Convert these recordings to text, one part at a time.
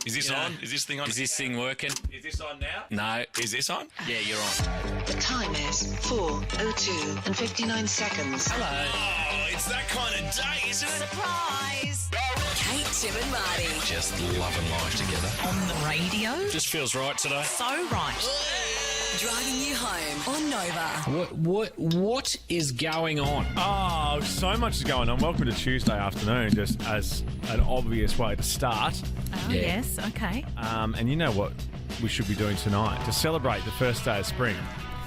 Is this on? Is this thing on? Is this thing working? Is this on now? No. Is this on? Yeah, you're on. The time is 4:02 and 59 seconds. Hello. Oh, it's that kind of day, isn't it? Surprise! Kate, Tim and Marty. Just loving life together. On the radio? Just feels right today. So right. Driving you home on Nova. What is going on? Oh, so much is going on. Welcome to Tuesday afternoon, just as an obvious way to start. Oh, Yeah. yes, okay. And you know what we should be doing tonight to celebrate the first day of spring.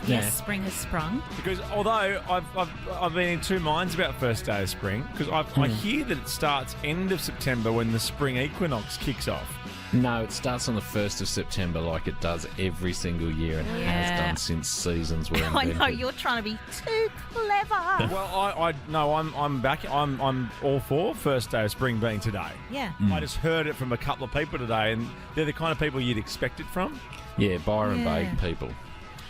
Yes, spring has sprung. Because although I've been in two minds about first day of spring, because I hear that it starts end of September when the spring equinox kicks off. No, it starts on the 1st of September like it does every single year and has Yeah. done since seasons were I invented. know, you're trying to be too clever. Well, I'm back. I'm all for first day of spring being today. Yeah. I just heard it from a couple of people today, and they're the kind of people you'd expect it from. Yeah, Byron Yeah. Bay people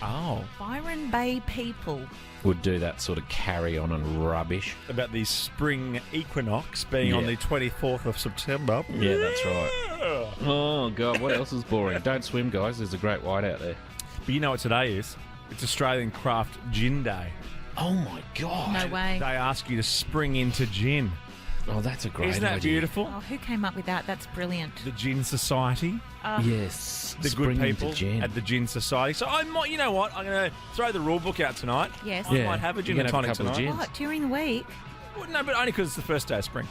Oh, Byron Bay people. would do that sort of carry on and rubbish. about the spring equinox being on Yeah. the 24th of September. Yeah, that's right. Oh, God, what else is boring? Don't swim, guys. There's a great white out there. But you know what today is? It's Australian Craft Gin Day. Oh, my God. No way. They ask you to spring into gin. Oh, that's a great Isn't that idea. beautiful? Oh, who came up with that? That's brilliant. The Gin Society, Yes. the spring good into people gin. at the Gin Society. So I might, you know what? I'm going to throw the rule book out tonight. Yes. I Yeah. might have a gin You and can have a tonic couple of tonight. gins. What, during the week? Well, no, but only because it's the first day of spring.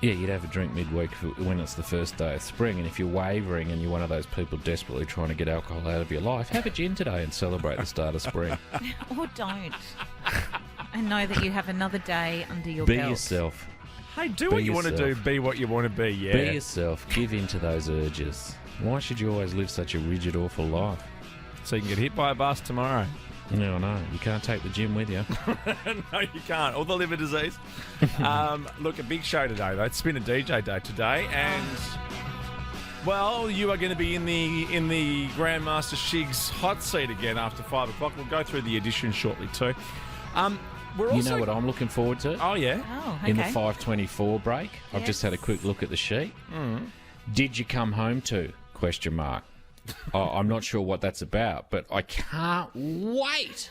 Yeah, you'd have a drink midweek when it's the first day of spring, and if you're wavering and you're one of those people desperately trying to get alcohol out of your life, have a gin today and celebrate the start of spring. Or don't. And know that you have another day under your Be belt. yourself. Hey, do Be what you want to do. yourself. Be what you want to be, yeah. Be yourself. Give in to those urges. Why should you always live such a rigid, awful life? So you can get hit by a bus tomorrow. No, no. You can't take the gym with you. No, you can't. Or the liver disease. Look, a big show today, though. It's been a DJ day today, and well, you are going to be in the Grandmaster Shig's hot seat again after 5 o'clock. We'll go through the edition shortly too. We're also. You know what I'm looking forward to? Oh yeah. Oh, okay. In the 5:24 break, I've just Yes. had a quick look at the sheet. Did you come home to? Question mark. Oh, I'm not sure what that's about, but I can't wait.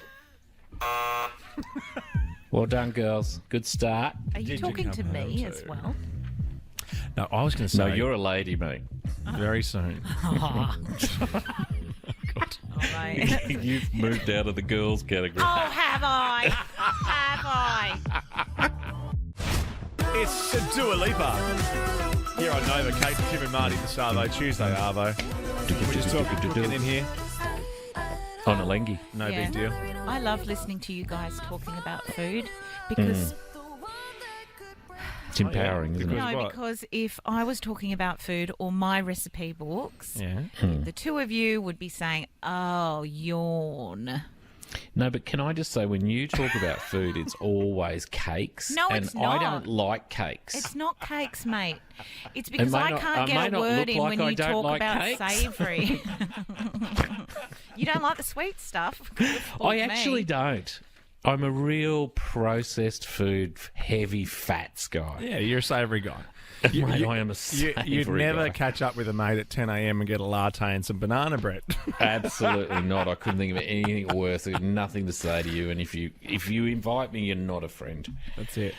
Well done, girls. Good start. Are you Did you talking to come home me to- as well? No, I was going to say. No, you're a lady, mate. very soon. Oh, mate. You've moved out of the girls category. Oh, have I? Have I? It's Dua Lipa here on Nova. Kate, Tim and Marty, the Savo Tuesday Arvo. We're just talking cooking in here. On a lengi. No Yeah. big deal. I love listening to you guys talking about food because It's empowering, isn't because- it? no, what? because if I was talking about food or my recipe books, Yeah. the two of you would be saying, "Oh, yawn." No, but can I just say, when you talk about food, it's always cakes. No, and it's I not. don't like cakes. It's not cakes, mate. It's because may I not- can't I may get a not word look in like when I you don't talk like about cakes. savoury. You don't like the sweet stuff. I actually don't. I'm a real processed food, heavy fats guy. Yeah, you're a savoury guy. Mate, I am a You'd savoury never guy. catch up with a mate at 10 a.m. and get a latte and some banana bread. Absolutely not. I couldn't think of anything worse. There's nothing to say to you. And if you invite me, you're not a friend. That's it.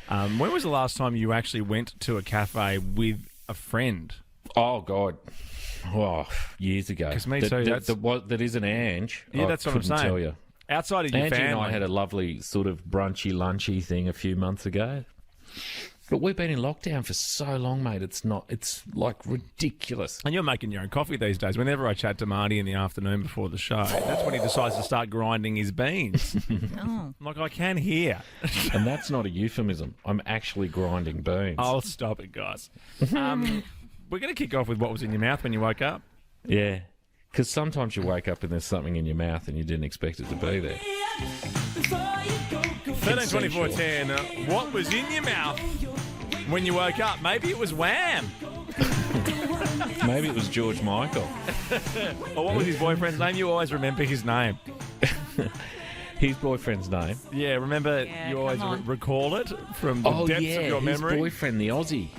When was the last time you actually went to a cafe with a friend? Oh God. Oh, years ago. 'Cause me too, That isn't Ange. Yeah, that's what I'm couldn't saying. Tell you. Outside of your Angie family. and I had a lovely sort of brunchy, lunchy thing a few months ago. But we've been in lockdown for so long, mate. It's like ridiculous. And you're making your own coffee these days. Whenever I chat to Marty in the afternoon before the show, that's when he decides to start grinding his beans. Oh. I'm like, I can hear. And that's not a euphemism. I'm actually grinding beans. I'll stop it, guys. We're going to kick off with what was in your mouth when you woke up. Yeah. Because sometimes you wake up and there's something in your mouth and you didn't expect it to be there. 132410. What was in your mouth when you woke up? Maybe it was Wham. Maybe it was George Michael. Or what was his boyfriend's name? You always remember his name. His boyfriend's name. Yeah, remember Yeah, you always come on. recall it from the Oh, depths yeah. of your His memory. boyfriend, the Aussie.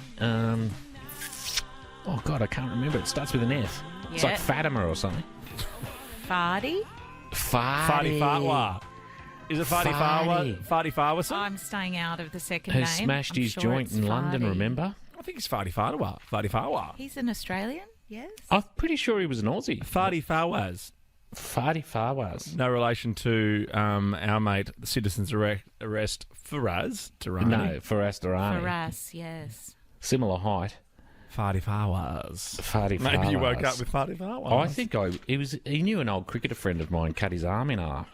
Oh, God, I can't remember. It starts with an F. It's Yeah. like Fatima or something. Fardy? Farty Farwa. Is it Farty Farwa? Farty Farwa? I'm staying out of the second Who name. smashed I'm his sure joint it's in London, Fardy. remember? I think it's Farty Farwa. Farty Farwa. He's an Australian, yes? I'm pretty sure he was an Aussie. Farty Farwas. Farty Farwas. No relation to our mate, the citizen's arrest Faraz Tarani. No, Faraz Darani. Faras, yes. Similar height. Farty Farwas. Farty Maybe you Farwas. woke up with Farty Farwas. I think he knew an old cricketer friend of mine cut his arm in half.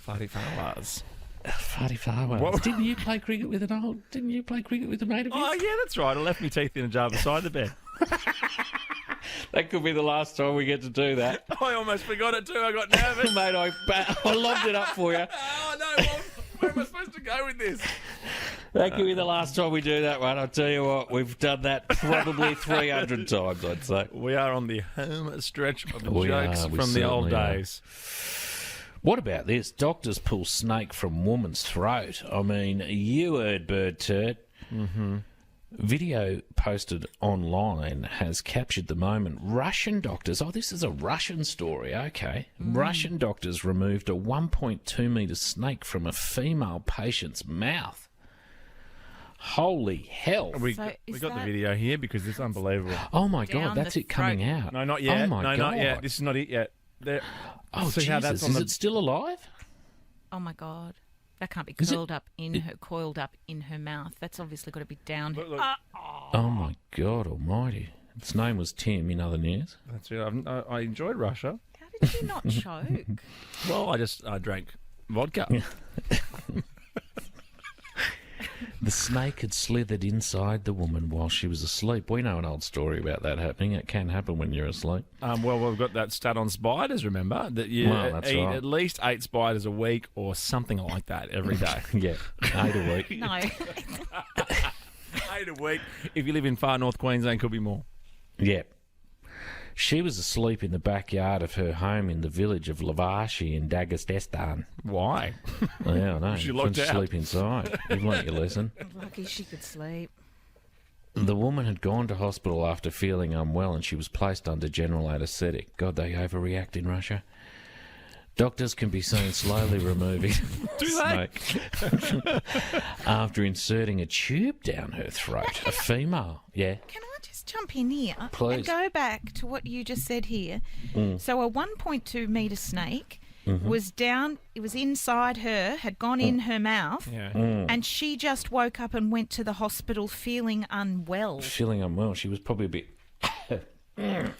Farty Farwas. Farty Farwas. What- Didn't you play cricket with a mate of Oh, yours? yeah, that's right. I left my teeth in a jar beside the bed. That could be the last time we get to do that. I almost forgot it too. I got nervous. Mate, I lobbed it up for you. Oh, no. Where am I supposed to go with this? That could be the last time we do that one. I'll tell you what, we've done that probably 300 times, I'd say. We are on the home stretch of the We jokes are, we from the old certainly are. days. What about this? Doctors pull snake from woman's throat. I mean, you heard bird turt. Mm-hmm. Video posted online has captured the moment. Russian doctors, this is a Russian story, okay. Russian doctors removed a 1.2 metre snake from a female patient's mouth. Holy hell. We So got is the that- video here because it's unbelievable. Oh my Down God, that's the it coming throat. out. No, not yet. Oh my no, God. not yet. This is not it yet. There. Oh, See Jesus, how that's on is the- it still alive? Oh, my God. That can't be Is it- coiled up in her mouth. That's obviously got to be down. Look, look. Oh my God almighty. Its name was Tim in other news. That's it. I enjoyed Russia. How did you not choke? Well, I drank vodka. The snake had slithered inside the woman while she was asleep. We know an old story about that happening. It can happen when you're asleep. Well, we've got that stat on spiders, remember? That you Well, that's eat right. at least 8 spiders a week or something like that every day. Yeah, 8 a week. No. 8 a week. If you live in far north Queensland, could be more. Yeah. She was asleep in the backyard of her home in the village of Lavashi in Dagestan. Why? Yeah, I know. She locked Couldn't out. sleep inside. You've learnt your lesson. Lucky she could sleep. The woman had gone to hospital after feeling unwell and she was placed under general anaesthetic. God, they overreact in Russia. Doctors can be seen slowly removing Do the they? snake after inserting a tube down her throat. A female, yeah. Can I just jump in here Please. and go back to what you just said here? Mm. So a 1.2 metre snake Mm-hmm. was down, it was inside her, had gone in her mouth, Yeah. and she just woke up and went to the hospital feeling unwell. Feeling unwell. She was probably a bit...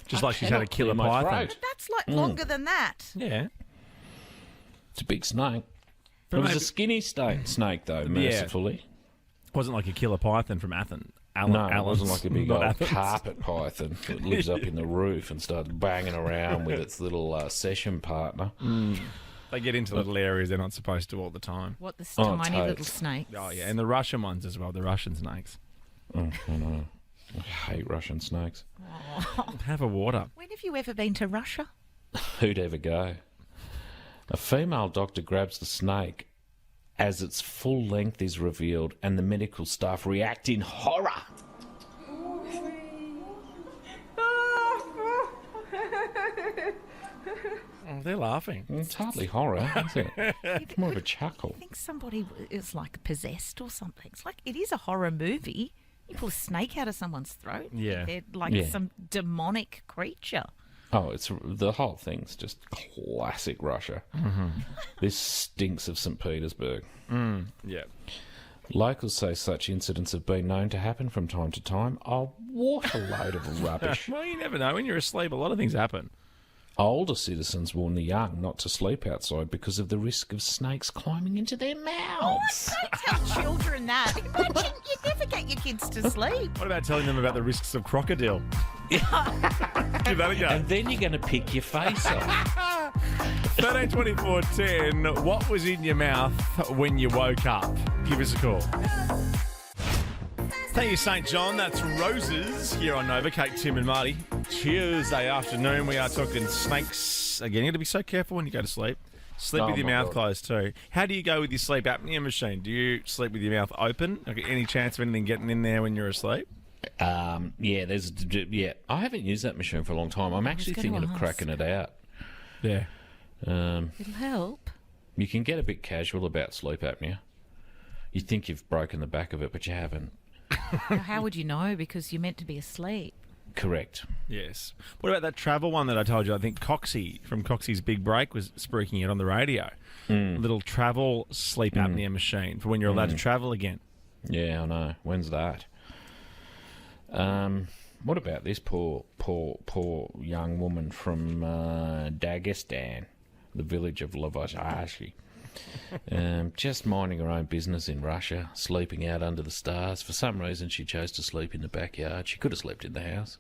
Just like she's had a killer in my python. throat. But that's like longer than that. Yeah. It's a big snake. But It was maybe- a skinny snake, though, mercifully. Wasn't like a killer python from Athens. No, it wasn't like a big Not old Athens. carpet python that lives up in the roof and starts banging around with its little session partner. They get into little areas they're not supposed to all the time. What, the Oh, tiny little toads. snakes? Oh, yeah. And the Russian ones as well, the Russian snakes. Oh, I know. I hate Russian snakes. Have a water. When have you ever been to Russia? Who'd ever go? A female doctor grabs the snake as its full length is revealed and the medical staff react in horror. Oh, they're laughing. It's hardly horror, is it? It's more of a chuckle. I think somebody is like possessed or something. It's like, it is a horror movie. You pull a snake out of someone's throat. Yeah. They're like Yeah. some demonic creature. Oh, the whole thing's just classic Russia. This stinks of St. Petersburg. Yeah. Locals say such incidents have been known to happen from time to time. Oh, what a load of rubbish. Well, you never know. When you're asleep, a lot of things happen. Older citizens warn the young not to sleep outside because of the risk of snakes climbing into their mouths. Don't tell children that. You never get your kids to sleep. What about telling them about the risks of crocodile? Give that a go. And then you're going to pick your face off. 13 24 10. What was in your mouth when you woke up? Give us a call. Thank you, St. John. That's Roses here on Nova. Kate, Tim and Marty. Tuesday afternoon, we are talking snakes. Again, you got to be so careful when you go to sleep. Sleep Oh, with your my mouth God. closed too. How do you go with your sleep apnea machine? Do you sleep with your mouth open? Like, any chance of anything getting in there when you're asleep? Yeah. I haven't used that machine for a long time. I'm actually gonna thinking of ask. cracking it out. Yeah. It'll help. You can get a bit casual about sleep apnea. You think you've broken the back of it, but you haven't. Well, how would you know? Because you're meant to be asleep. Correct. Yes. What about that travel one that I told you? I think Coxie from Coxie's Big Break was spruiking it on the radio. Little travel sleep apnea machine for when you're allowed to travel again. Yeah, I know. When's that? What about this poor young woman from Dagestan, the village of Lavashi? Just minding her own business in Russia, sleeping out under the stars. For some reason, she chose to sleep in the backyard. She could have slept in the house.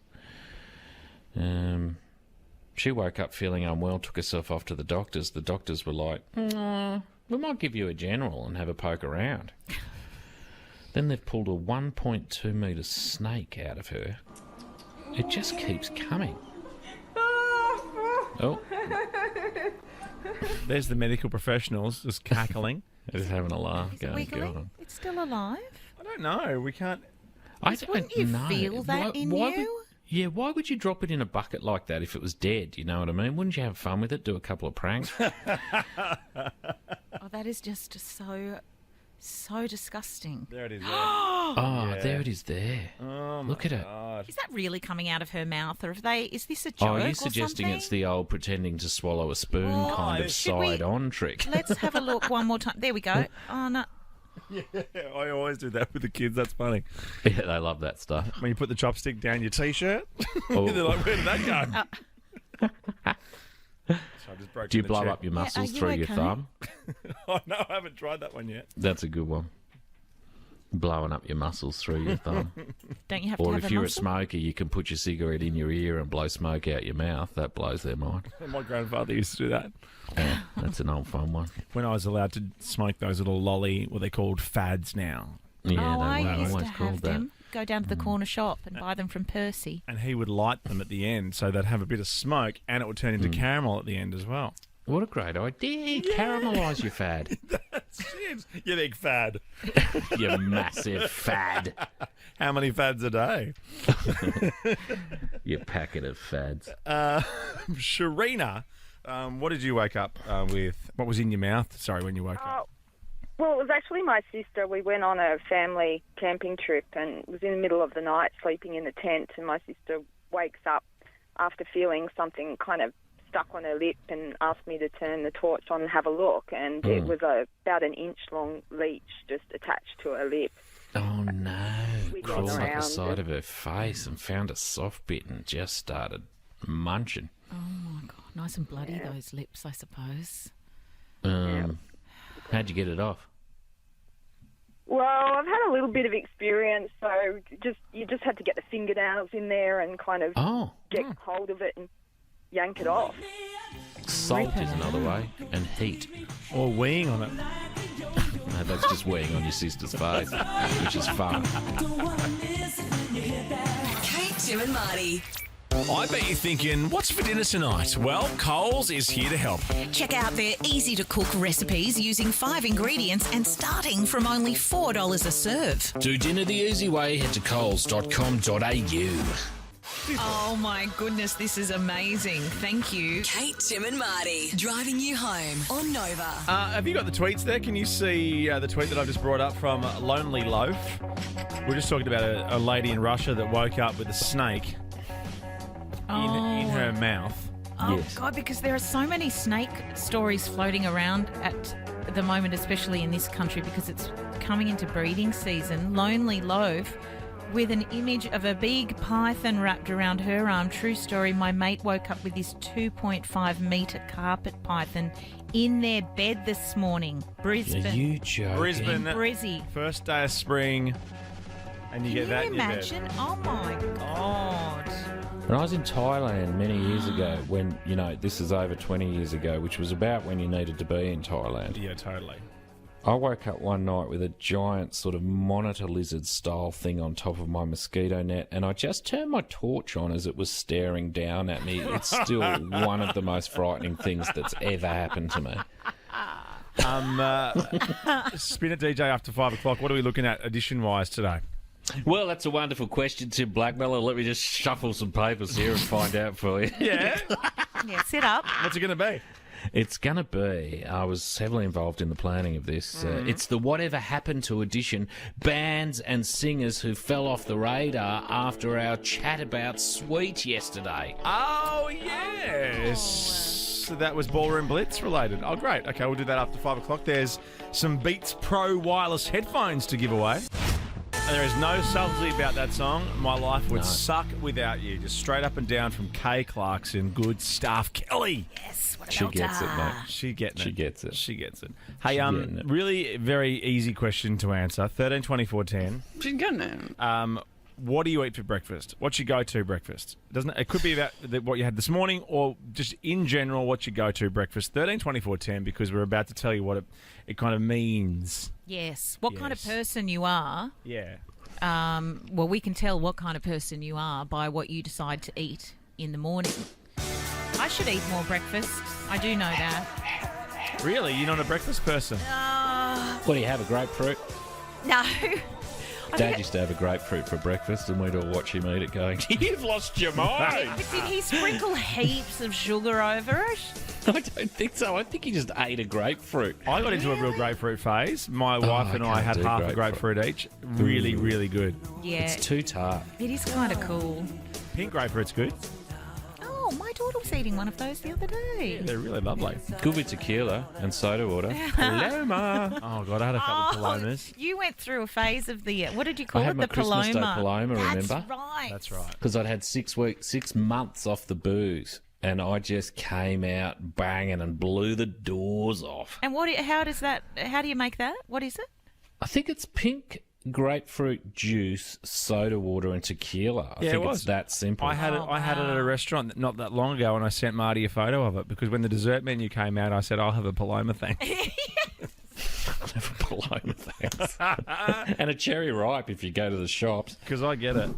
She woke up feeling unwell, took herself off to the doctors. The doctors were like, we might give you a general and have a poke around. Then they've pulled a 1.2 metre snake out of her. It just keeps coming. Oh, There's the medical professionals just cackling. just having a laugh. Is it Going, wiggling? "Go on." It's still alive? I don't know. We can't. I Wouldn't don't you know. feel that in you? Why would you drop it in a bucket like that if it was dead? You know what I mean? Wouldn't you have fun with it? Do a couple of pranks? Oh, that is just so disgusting. There it is. Oh, there it is there. Oh, Look at it. God. Is that really coming out of her mouth, or have they? Is this a joke? Oh, are you or suggesting something? it's the old pretending to swallow a spoon Oh, kind of should we- side-on trick? Let's have a look one more time. There we go. Oh no. I always do that with the kids. That's funny. Yeah, they love that stuff. When you put the chopstick down your t-shirt, Oh. they're like, "Where did that go?" So I just broke Do you in the blow chair. up your Yeah, are muscles you through your okay? thumb? Oh no, I haven't tried that one yet. That's a good one. Blowing up your muscles through your thumb. Don't you have to Or have if a you're a muscle? smoker, you can put your cigarette in your ear and blow smoke out your mouth. That blows their mind. My grandfather used to do that. Yeah, that's an old fun one. When I was allowed to smoke those little lolly, what they called fads now. Yeah, Oh, I they were used to always have called that. them. Go down to the corner shop and buy them from Percy. And he would light them at the end so they'd have a bit of smoke and it would turn into caramel at the end as well. What a great idea. Caramelise your fad. Shit, you big fad. You massive fad. How many fads a day? You packet of fads. Sharina, what did you wake up with? What was in your mouth? Sorry, when you woke up. Well, it was actually my sister. We went on a family camping trip and it was in the middle of the night sleeping in the tent, and my sister wakes up after feeling something kind of stuck on her lip and asked me to turn the torch on and have a look, and it was about an inch long leech just attached to her lip. Oh no. We Crawled got up the around side it. of her face and found a soft bit and just started munching. Oh my god, nice and bloody those lips, I suppose. How'd you get it off? Well, I've had a little bit of experience, so you just had to get the fingernails in there and kind of Oh, get hold of it and yank it off. salt is another way, and heat. Or weeing on it. No, that's just weeing on your sister's face, which is fun. Kate, Tim and Marty. I bet you're thinking, what's for dinner tonight? Well, Coles is here to help. Check out their easy-to-cook recipes using 5 ingredients and starting from only $4 a serve. Do dinner the easy way, head to coles.com.au. Oh my goodness, this is amazing. Thank you. Kate, Tim and Marty, driving you home on Nova. Have you got the tweets there? Can you see the tweet that I've just brought up from Lonely Loaf? We're just talking about a lady in Russia that woke up with a snake in her mouth. Oh, Yes. God, because there are so many snake stories floating around at the moment, especially in this country, because it's coming into breeding season. Lonely Loaf with an image of a big python wrapped around her arm. True story, my mate woke up with this 2.5 metre carpet python in their bed this morning. Brisbane. Are you joking? Brisbane, Brizzy. first day of spring, and you get that Can in you your imagine? bed. Oh, my God. When I was in Thailand many years ago, when, this is over 20 years ago, which was about when you needed to be in Thailand. Yeah, totally. I woke up one night with a giant sort of monitor lizard style thing on top of my mosquito net, and I just turned my torch on as it was staring down at me. It's still one of the most frightening things that's ever happened to me. Spin it, DJ, after 5 o'clock. What are we looking at edition-wise today? Well, that's a wonderful question, Tim Blackmiller. Let me just shuffle some papers here and find out for you. Yeah? Yeah, sit up. What's it going to be? It's going to be, I was heavily involved in the planning of this. It's the Whatever Happened to edition, bands and singers who fell off the radar after our chat about Sweet yesterday. Oh, yes. So that was Ballroom Blitz related. Oh, great. Okay, we'll do that after 5 o'clock. There's some Beats Pro wireless headphones to give away. And there is no subtlety about that song. My life would suck without you. Just straight up and down from Kay Clarkson. Good stuff. Kelly. Yes, what a She gets it, mate. She gets it. She gets it. She gets it. Hey, getting it. really very easy question to answer. 13 24 10. What do you eat for breakfast? What's your go-to breakfast? It could be about what you had this morning, or just in general, what's your go-to breakfast? 13 24 10, because we're about to tell you what it kind of means. Yes. What kind of Yes. person you are. Yeah. Well, we can tell what kind of person you are by what you decide to eat in the morning. I should eat more breakfast. I do know that. Really? You're not a breakfast person? What do you have, a grapefruit? No. Dad used to have a grapefruit for breakfast, and we'd all watch him eat it going, you've lost your mind. But did he sprinkle heaps of sugar over it? I don't think so. I think he just ate a grapefruit. I got into a real grapefruit phase. My wife and I can't had do half a grapefruit. grapefruit each. Really, really good. Yeah. It's too tart. It is kind of cool. Pink grapefruit's good. Oh, my daughter was eating one of those the other day. They're really lovely. Good with tequila and soda water. Paloma. Oh, God, I had a couple of Palomas. You went through a phase of the, what did you call I it? had my The Christmas Day Paloma. Paloma, remember? That's right. That's right. Because I'd had 6 months off the booze, and I just came out banging and blew the doors off. And how do you make that? What is it? I think it's pink grapefruit juice, soda water, and tequila. I think it's that simple. I had it at a restaurant not that long ago, and I sent Marty a photo of it because when the dessert menu came out, I said, I'll have a Paloma thing. Have a Paloma, thanks. And a cherry ripe if you go to the shops. Because I get it.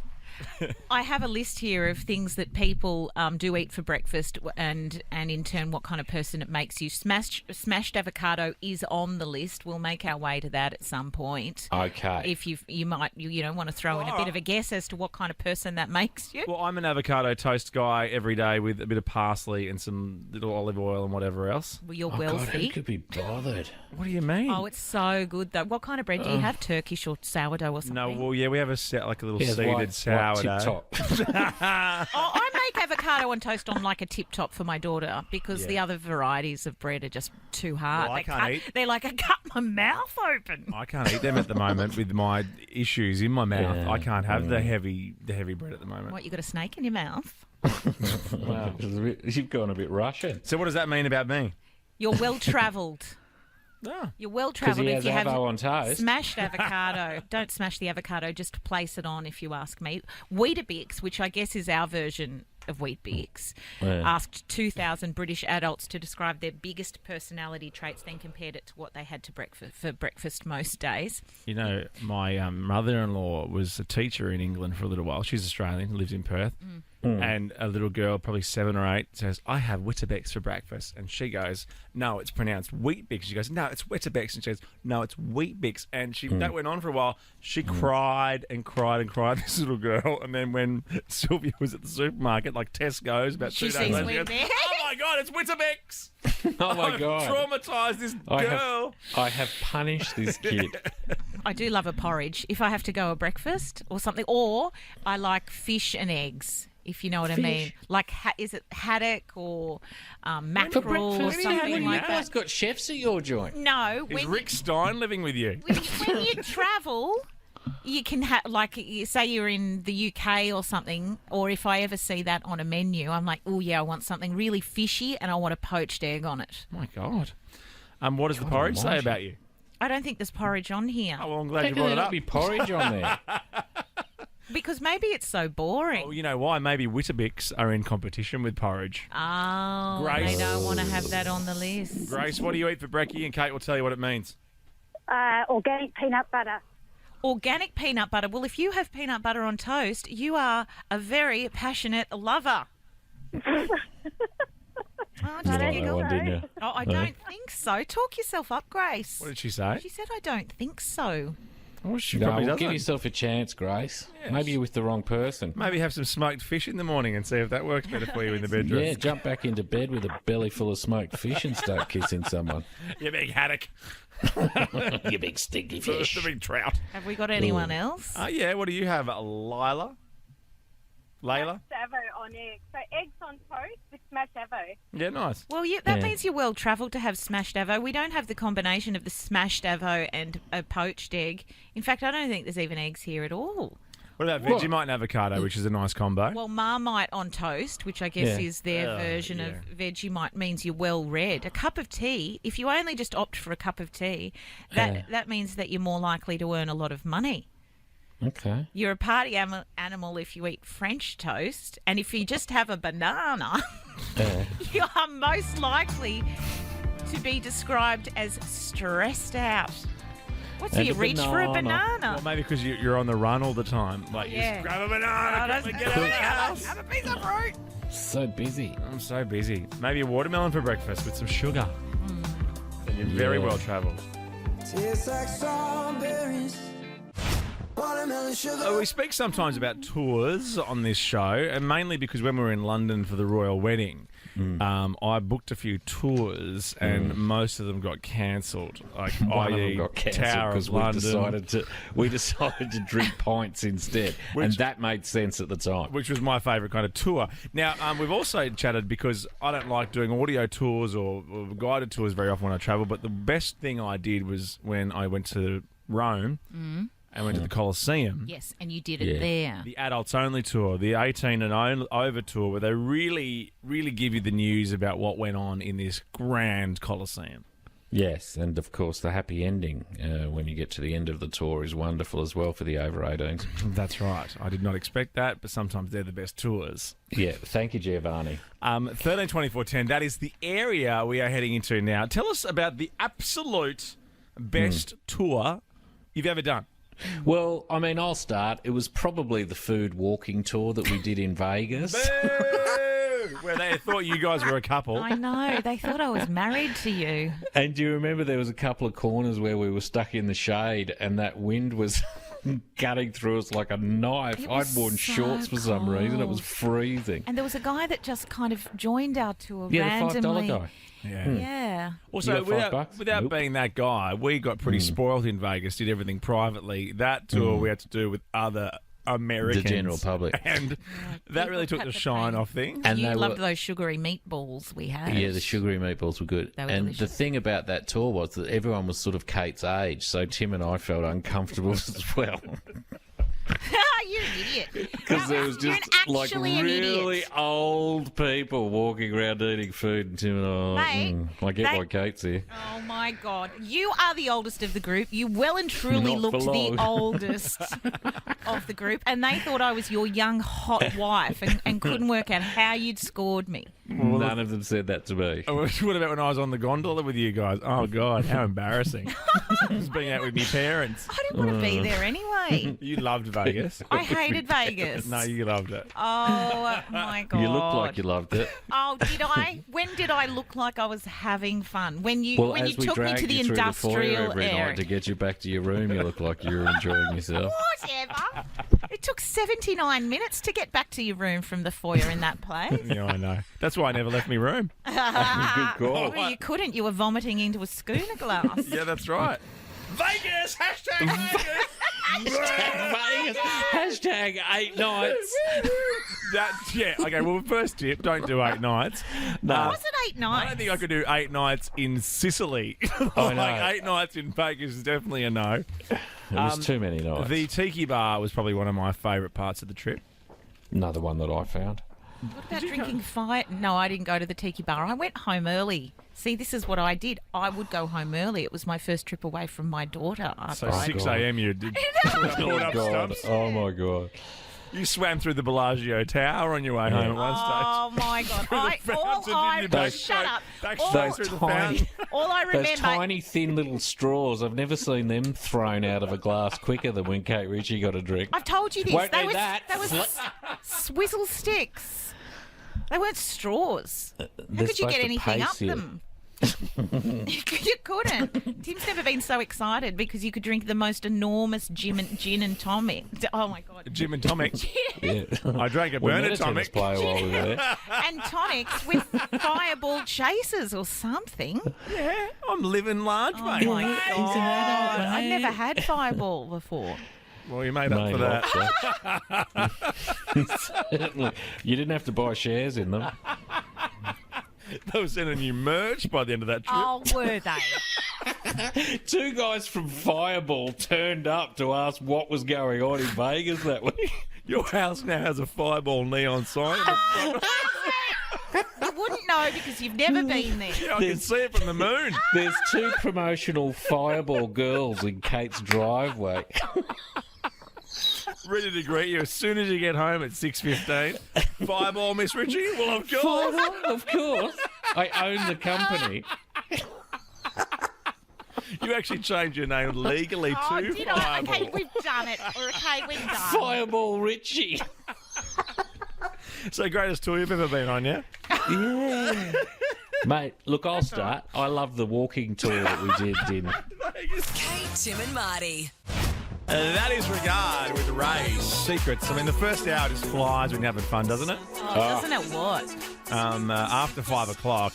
I have a list here of things that people do eat for breakfast, and in turn what kind of person it makes you. Smashed avocado is on the list. We'll make our way to that at some point. Okay. If you might want to throw in a bit of a guess as to what kind of person that makes you. Well, I'm an avocado toast guy every day with a bit of parsley and some little olive oil and whatever else. Well, you're God, wealthy. who could be bothered? What do you mean? Oh, it's so good though. What kind of bread do you have? Turkish or sourdough or something? No, well, yeah, we have like a little Yeah, seeded white sourdough. tip-top. I make avocado on toast on like a tip top for my daughter because the other varieties of bread are just too hard. Well, I can't eat. They're like I cut my mouth open. I can't eat them at the moment with my issues in my mouth. Yeah. I can't have the heavy bread at the moment. What, you got a snake in your mouth? Wow. You've gone a bit Russian. So what does that mean about me? You're well travelled. Oh. You're well 'Cause travelled he if has you have avo on toast. smashed avocado. Don't smash the avocado, just place it on if you ask me. Weetabix, which I guess is our version of Weet-Bix, asked 2,000 British adults to describe their biggest personality traits, then compared it to what they had for breakfast most days. You know, my mother-in-law was a teacher in England for a little while. She's Australian, lives in Perth. And a little girl, probably 7 or 8, says, I have Weetabix for breakfast. And she goes, no, it's pronounced Weet-Bix. She goes, no, it's Weetabix. And she goes, no, it's Weet-Bix. And that went on for a while. She cried and cried and cried, this little girl. And then when Sylvia was at the supermarket, like Tesco's, about 2 days later, she goes, oh my God, it's Weetabix. Oh my God. Traumatised this girl. I have punished this kid. I do love a porridge if I have to go a breakfast or something. Or I like fish and eggs, if you know what I mean. Like, is it haddock or mackerel or something like Everyone's that? got chefs at your joint. No. Is Rick Stein living with you? When you travel, you can have, like, say you're in the UK or something, or if I ever see that on a menu, I'm like, oh, yeah, I want something really fishy and I want a poached egg on it. My God. What does the porridge say about you? I don't think there's porridge on here. Oh, well, I'm glad How you can brought there it not up. be porridge on there? Because maybe it's so boring. Oh, you know why? Maybe Weetabix are in competition with porridge. Oh, Grace. they don't want to have that on the list. Grace, what do you eat for brekkie? And Kate will tell you what it means. Organic peanut butter. Organic peanut butter. Well, if you have peanut butter on toast, you are a very passionate lover. Oh, You like that one, didn't you? Oh, I don't think so. Talk yourself up, Grace. What did she say? She said, I don't think so. Well, she No, probably well, doesn't. give yourself a chance, Grace. Yes. Maybe you're with the wrong person. Maybe have some smoked fish in the morning and see if that works better for you in the bedroom. Yeah, jump back into bed with a belly full of smoked fish and start kissing someone. You big haddock. You big stinky The fish. big trout. Have we got anyone else? Yeah, what do you have, Layla? Savo on eggs. So eggs on toast with smashed avo. Yeah, nice. Well, that means you're well travelled to have smashed avo. We don't have the combination of the smashed avo and a poached egg. In fact, I don't think there's even eggs here at all. What about Vegemite and avocado, which is a nice combo? Well, Marmite on toast, which I guess Yeah. is their Oh, version of Vegemite, means you're well read. A cup of tea, if you only just opt for a cup of tea, that means that you're more likely to earn a lot of money. Okay. You're a party animal if you eat French toast, and if you just have a banana, you are most likely to be described as stressed out. What's And you a reach for a banana. banana? Well, maybe because you're on the run all the time. Like, you Yeah. just grab a banana, quickly get out of the house. Have a piece of fruit. So busy. I'm so busy. Maybe a watermelon for breakfast with some sugar. Then you're very Yeah. well travelled. Tastes like strawberries. Watermelon sugar. We speak sometimes about tours on this show, and mainly because when we were in London for the royal wedding, I booked a few tours, and most of them got cancelled. Like, One of i.e. them got cancelled Tower of because London, we decided to drink pints instead, and that made sense at the time. which was my favourite kind of tour. Now, we've also chatted because I don't like doing audio tours or guided tours very often when I travel, but the best thing I did was when I went to Rome and went to the Colosseum. Yes, and you did it there. The adults only tour, the 18 and over tour, where they really, really give you the news about what went on in this grand Colosseum. Yes, and of course the happy ending when you get to the end of the tour is wonderful as well for the over 18s. That's right. I did not expect that, but sometimes they're the best tours. Yeah, thank you, Giovanni. 13 24 10, that is the area we are heading into now. Tell us about the absolute best tour you've ever done. Well, I mean, I'll start. It was probably the food walking tour that we did in Vegas. Where they thought you guys were a couple. I know. They thought I was married to you. And do you remember there was a couple of corners where we were stuck in the shade and that wind was cutting through us like a knife? It I'd was worn so shorts for some reason. It was cold. freezing. And there was a guy that just kind of joined our tour Yeah, the randomly. $5 guy. Yeah. Also, You got $5? without Nope. being that guy, we got pretty spoiled in Vegas, did everything privately. That tour we had to do with other Americans. The general public. And that really took cut the the shine pain. off things. And You they loved were, those sugary meatballs we had. yeah, the sugary meatballs were good. They were and the delicious. thing about that tour was that everyone was sort of Kate's age, so Tim and I felt uncomfortable as well. You're an idiot. Because there was You're just like actually an really idiot. old people walking around eating food, and Tim and I were like, Mate, I get they- why Kate's here. Oh my God. You are the oldest of the group. You well and truly Not for looked long. the oldest of the group. And they thought I was your young, hot wife and couldn't work out how you'd scored me. None of them said that to me. What about when I was on the gondola with you guys? Oh, God, how embarrassing. Just being out with my parents. I didn't want to be there anyway. You loved Vegas. I hated Vegas. No, you loved it. Oh my God. You looked like you loved it. Oh, did I? When did I look like I was having fun? When you Well, when you as we took me dragged to the you through the foyer industrial every area. night to get you back to your room, you looked like you were enjoying yourself. Whatever. It took 79 minutes to get back to your room from the foyer in that place. Yeah, I know. That's why I never left my room. Good call. Well, you couldn't. You were vomiting into a schooner glass. Yeah, that's right. Vegas! Hashtag Vegas! Vegas. Hashtag 8 nights. Yeah, okay, well, first tip, don't do 8 nights. No. Was it 8 I nights? don't think I could do 8 nights in Sicily. I know. Like 8 nights in Vegas is definitely a no. It was too many nights. The Tiki Bar was probably one of my favourite parts of the trip. Another one that I found. What about drinking fire? No, I didn't go to the tiki bar. I went home early. See, this is what I did. I would go home early. It was my first trip away from my daughter. So after I- 6 a.m. you did pulled up God. stumps. Oh, my God. You swam through the Bellagio Tower on your way home at one stage. Oh my God! Shut up. Those through the tiny, fountain. All I remember. those tiny, thin little straws. I've never seen them thrown out of a glass quicker than when Kate Ritchie got a drink. I've told you this. Won't They do were that. swizzle sticks. They weren't straws. How They're could you get supposed to anything up pace you. them? You couldn't. Tim's never been so excited because you could drink the most enormous gin and tonic. Oh my God. Gin and tonic. Yeah. I drank a We burner met a tennis tonic. player while we were there. And tonics with fireball chasers or something. Yeah, I'm living large, Oh mate. my He's an God. adult, I've mate. never had fireball before. Well, you made up for that. Certainly. You didn't have to buy shares in them. They were sending you merch by the end of that trip. Oh, were they? Two guys from Fireball turned up to ask what was going on in Vegas that week. Your house now has a Fireball neon sign. at the front. You wouldn't know because you've never been there. Yeah, I can see it from the moon. There's two promotional Fireball girls in Kate's driveway. Ready to greet you as soon as you get home at 6:15. Fireball, Miss Ritchie? Well, of course. Fireball, of course. I own the company. You actually changed your name legally Oh, to did I? Fireball. Okay, we've done it. Okay, we've done it. Fireball Richie. So greatest tour you've ever been on, yeah? Yeah. Mate, look, I'll start. I love the walking tour that we did in. Kate, Tim and Marty. That is Regard with Ray's Secrets. I mean, the first hour just flies when you're having fun, doesn't it? Oh, doesn't it what? After 5 o'clock,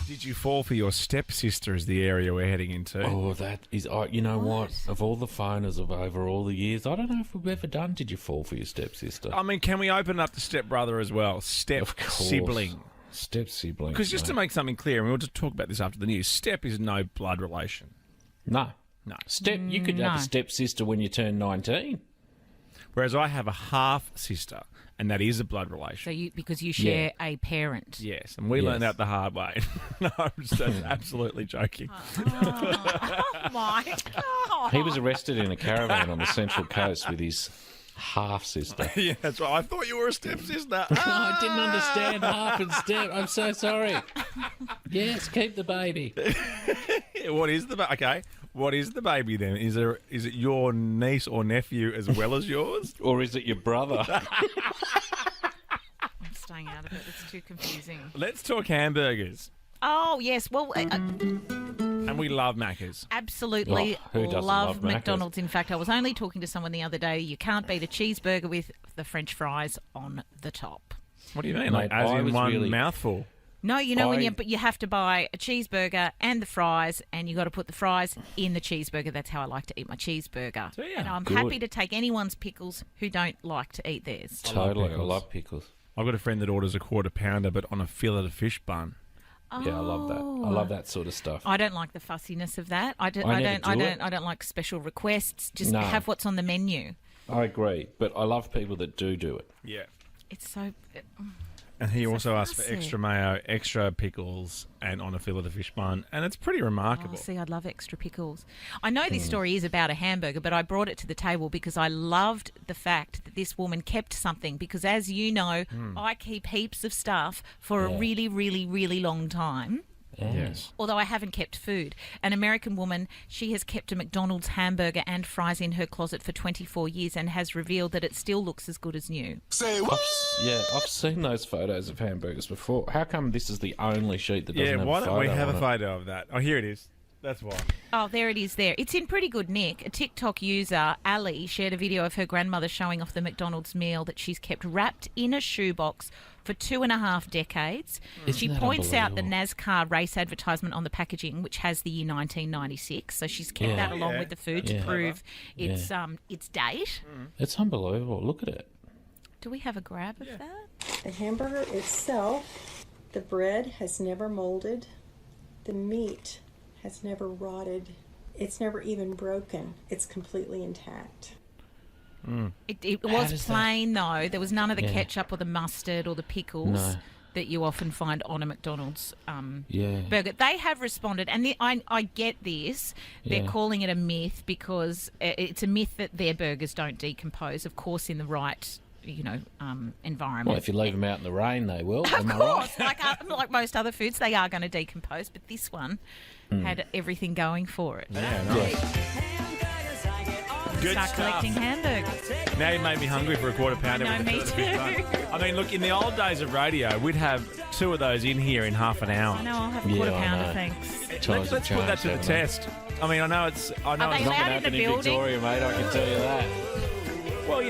did you fall for your stepsister is the area we're heading into. Oh, that is... you know what? Of all the phoners of over all the years, I don't know if we've ever done Did You Fall for Your Stepsister? I mean, can we open up to stepbrother as well? Of course. Step-sibling. Step-sibling. Because just to mate. make something clear, and we'll just talk about this after the news, step is no blood relation. No. No. You could have No. a stepsister when you turn 19. Whereas I have a half-sister, and that is a blood relation. Because you share a parent. Yes, and we Yes. learned that the hard way. No, I'm just absolutely joking. Oh my God. He was arrested in a caravan on the Central Coast with his half-sister. Yeah, that's right. I thought you were a stepsister. I didn't understand half and step. I'm so sorry. Yes, keep the baby. What is the okay? What is the baby then? Is it your niece or nephew as well as yours? Or is it your brother? I'm staying out of it. It's too confusing. Let's talk hamburgers. Oh, yes. Well, And we love Macca's. absolutely Oh, who doesn't love Macca's? McDonald's. In fact, I was only talking to someone the other day. You can't beat a cheeseburger with the French fries on the top. What do you mean? Mate, Like as I in was one really- mouthful? No, you know I- but you have to buy a cheeseburger and the fries, and you got to put the fries in the cheeseburger. That's how I like to eat my cheeseburger. So, yeah. And I'm Good. happy to take anyone's pickles who don't like to eat theirs. Totally. I pickles. love pickles. I've got a friend that orders a quarter pounder, but on a fillet of fish bun. Yeah, I love that. I love that sort of stuff. I don't like the fussiness of that. I never do it. don't like special requests. Just No. have what's on the menu. I agree, but I love people that do it. Yeah. It's so. And he So also asked for fussy. extra mayo, extra pickles, and on a fillet of fish bun, and it's pretty remarkable. Oh, see, I'd love extra pickles. I know this story is about a hamburger, but I brought it to the table because I loved the fact that this woman kept something. Because as you know, I keep heaps of stuff for a really, really, really long time. Yes. Although I haven't kept food. An American woman, she has kept a McDonald's hamburger and fries in her closet for 24 years and has revealed that it still looks as good as new. I've seen those photos of hamburgers before. How come this is the only sheet that doesn't Yeah, have why a photo don't we have on a it? photo of that? Oh, here it is. That's why. Oh, there it is there. It's in pretty good nick. A TikTok user, Ali, shared a video of her grandmother showing off the McDonald's meal that she's kept wrapped in a shoebox for 2.5 decades. She that points out the unbelievable? NASCAR race advertisement on the packaging, which has the year 1996. So she's kept Yeah. that along Yeah. with the food Yeah. to prove its date. It's unbelievable. Look at it. Do we have a grab of that? The hamburger itself, the bread has never molded, the meat has never rotted, it's never even broken, it's completely intact. It How was does that- plain, though. There was none of the Yeah. ketchup or the mustard or the pickles No. that you often find on a McDonald's Yeah. burger. They have responded, and I get this. They're Yeah. calling it a myth because it's a myth that their burgers don't decompose. Of course, in the right environment. Well, if you leave them out in the rain, they will. Of Am I course, right? like most other foods, they are going to decompose, but this one had everything going for it. Yeah, nice. Good Start stuff. collecting hamburgers. Now you made me hungry for a quarter pounder. No, with the me first bit too. done. I mean, look, in the old days of radio, we'd have 2 of those in here in half an hour. No, I'll have a Yeah, quarter I pounder, know. thanks. Times Let's have put that changed, to the haven't they? test. I mean, I know it's. Are they Not going to allowed in happen the in building? Victoria, mate, I can tell you that. Well,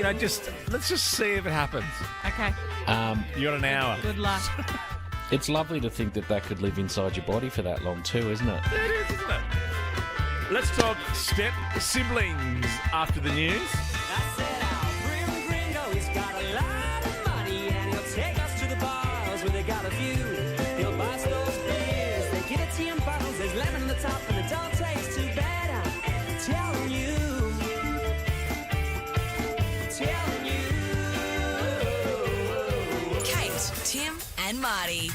let's just see if it happens. Okay, You got an hour. good luck. It's lovely to think that could live inside your body for that long too, isn't it? It is, isn't it? Let's talk step siblings after the news. Kate, Tim, and Marty.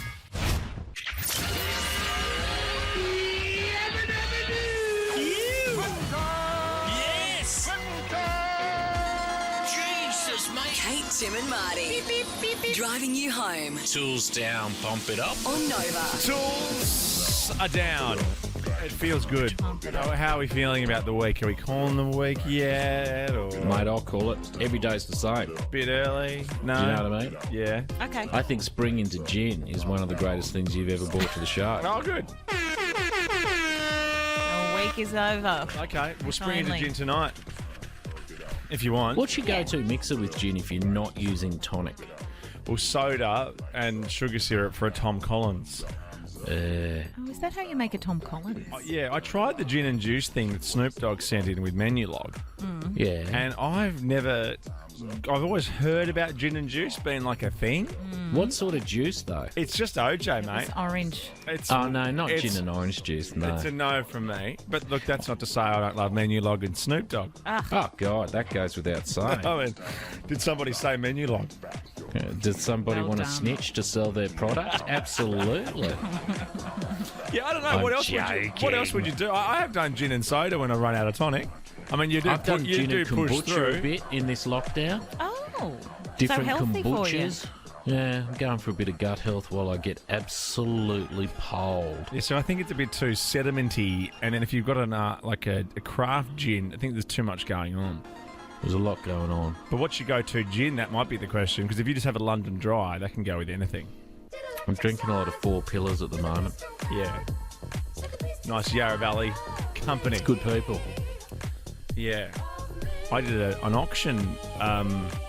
Yes! Jesus, mate. Kate, Tim, and Marty. Driving you home Tools down, bump it up. on Nova. Tools are down. It feels good. How are we feeling about the week? Are we calling the week yet? Or Mate, I'll call it. Every day's the same. a bit early? No. Do you know what I mean? Yeah. Okay. I think spring into gin is one of the greatest things you've ever brought to the show. Oh, good. The week is over. Okay, we'll spring into Finally. gin tonight. If you want. What's your go-to mixer with gin if you're not using tonic? Well, soda and sugar syrup for a Tom Collins. Oh, is that how you make a Tom Collins? Yeah, I tried the gin and juice thing that Snoop Dogg sent in with Menulog. Yeah. And I've always heard about gin and juice being like a thing. What sort of juice, though? It's just OJ, mate. It's orange. It's, Oh, no, not it's- gin and orange juice, no. It's a no from me. But look, that's not to say I don't love Menulog and Snoop Dogg. Oh, God, that goes without saying. I mean, did somebody say Menulog? Does somebody Well want to done. snitch to sell their product? Absolutely. Yeah, I don't know. I'm What else would you do? I have done gin and soda when I run out of tonic. I mean, you do. I've done you gin do and push kombucha through. a bit in this lockdown. Oh, Different so healthy for you. kombuchas. Yeah, I'm going for a bit of gut health while I get absolutely poled. Yeah, so I think it's a bit too sedimenty, and then if you've got a craft gin, I think there's too much going on. There's a lot going on. But what's your go-to gin? That might be the question, because if you just have a London Dry, that can go with anything. I'm drinking a lot of Four Pillars at the moment. Yeah. Nice Yarra Valley company. Good people. Yeah. I did an auction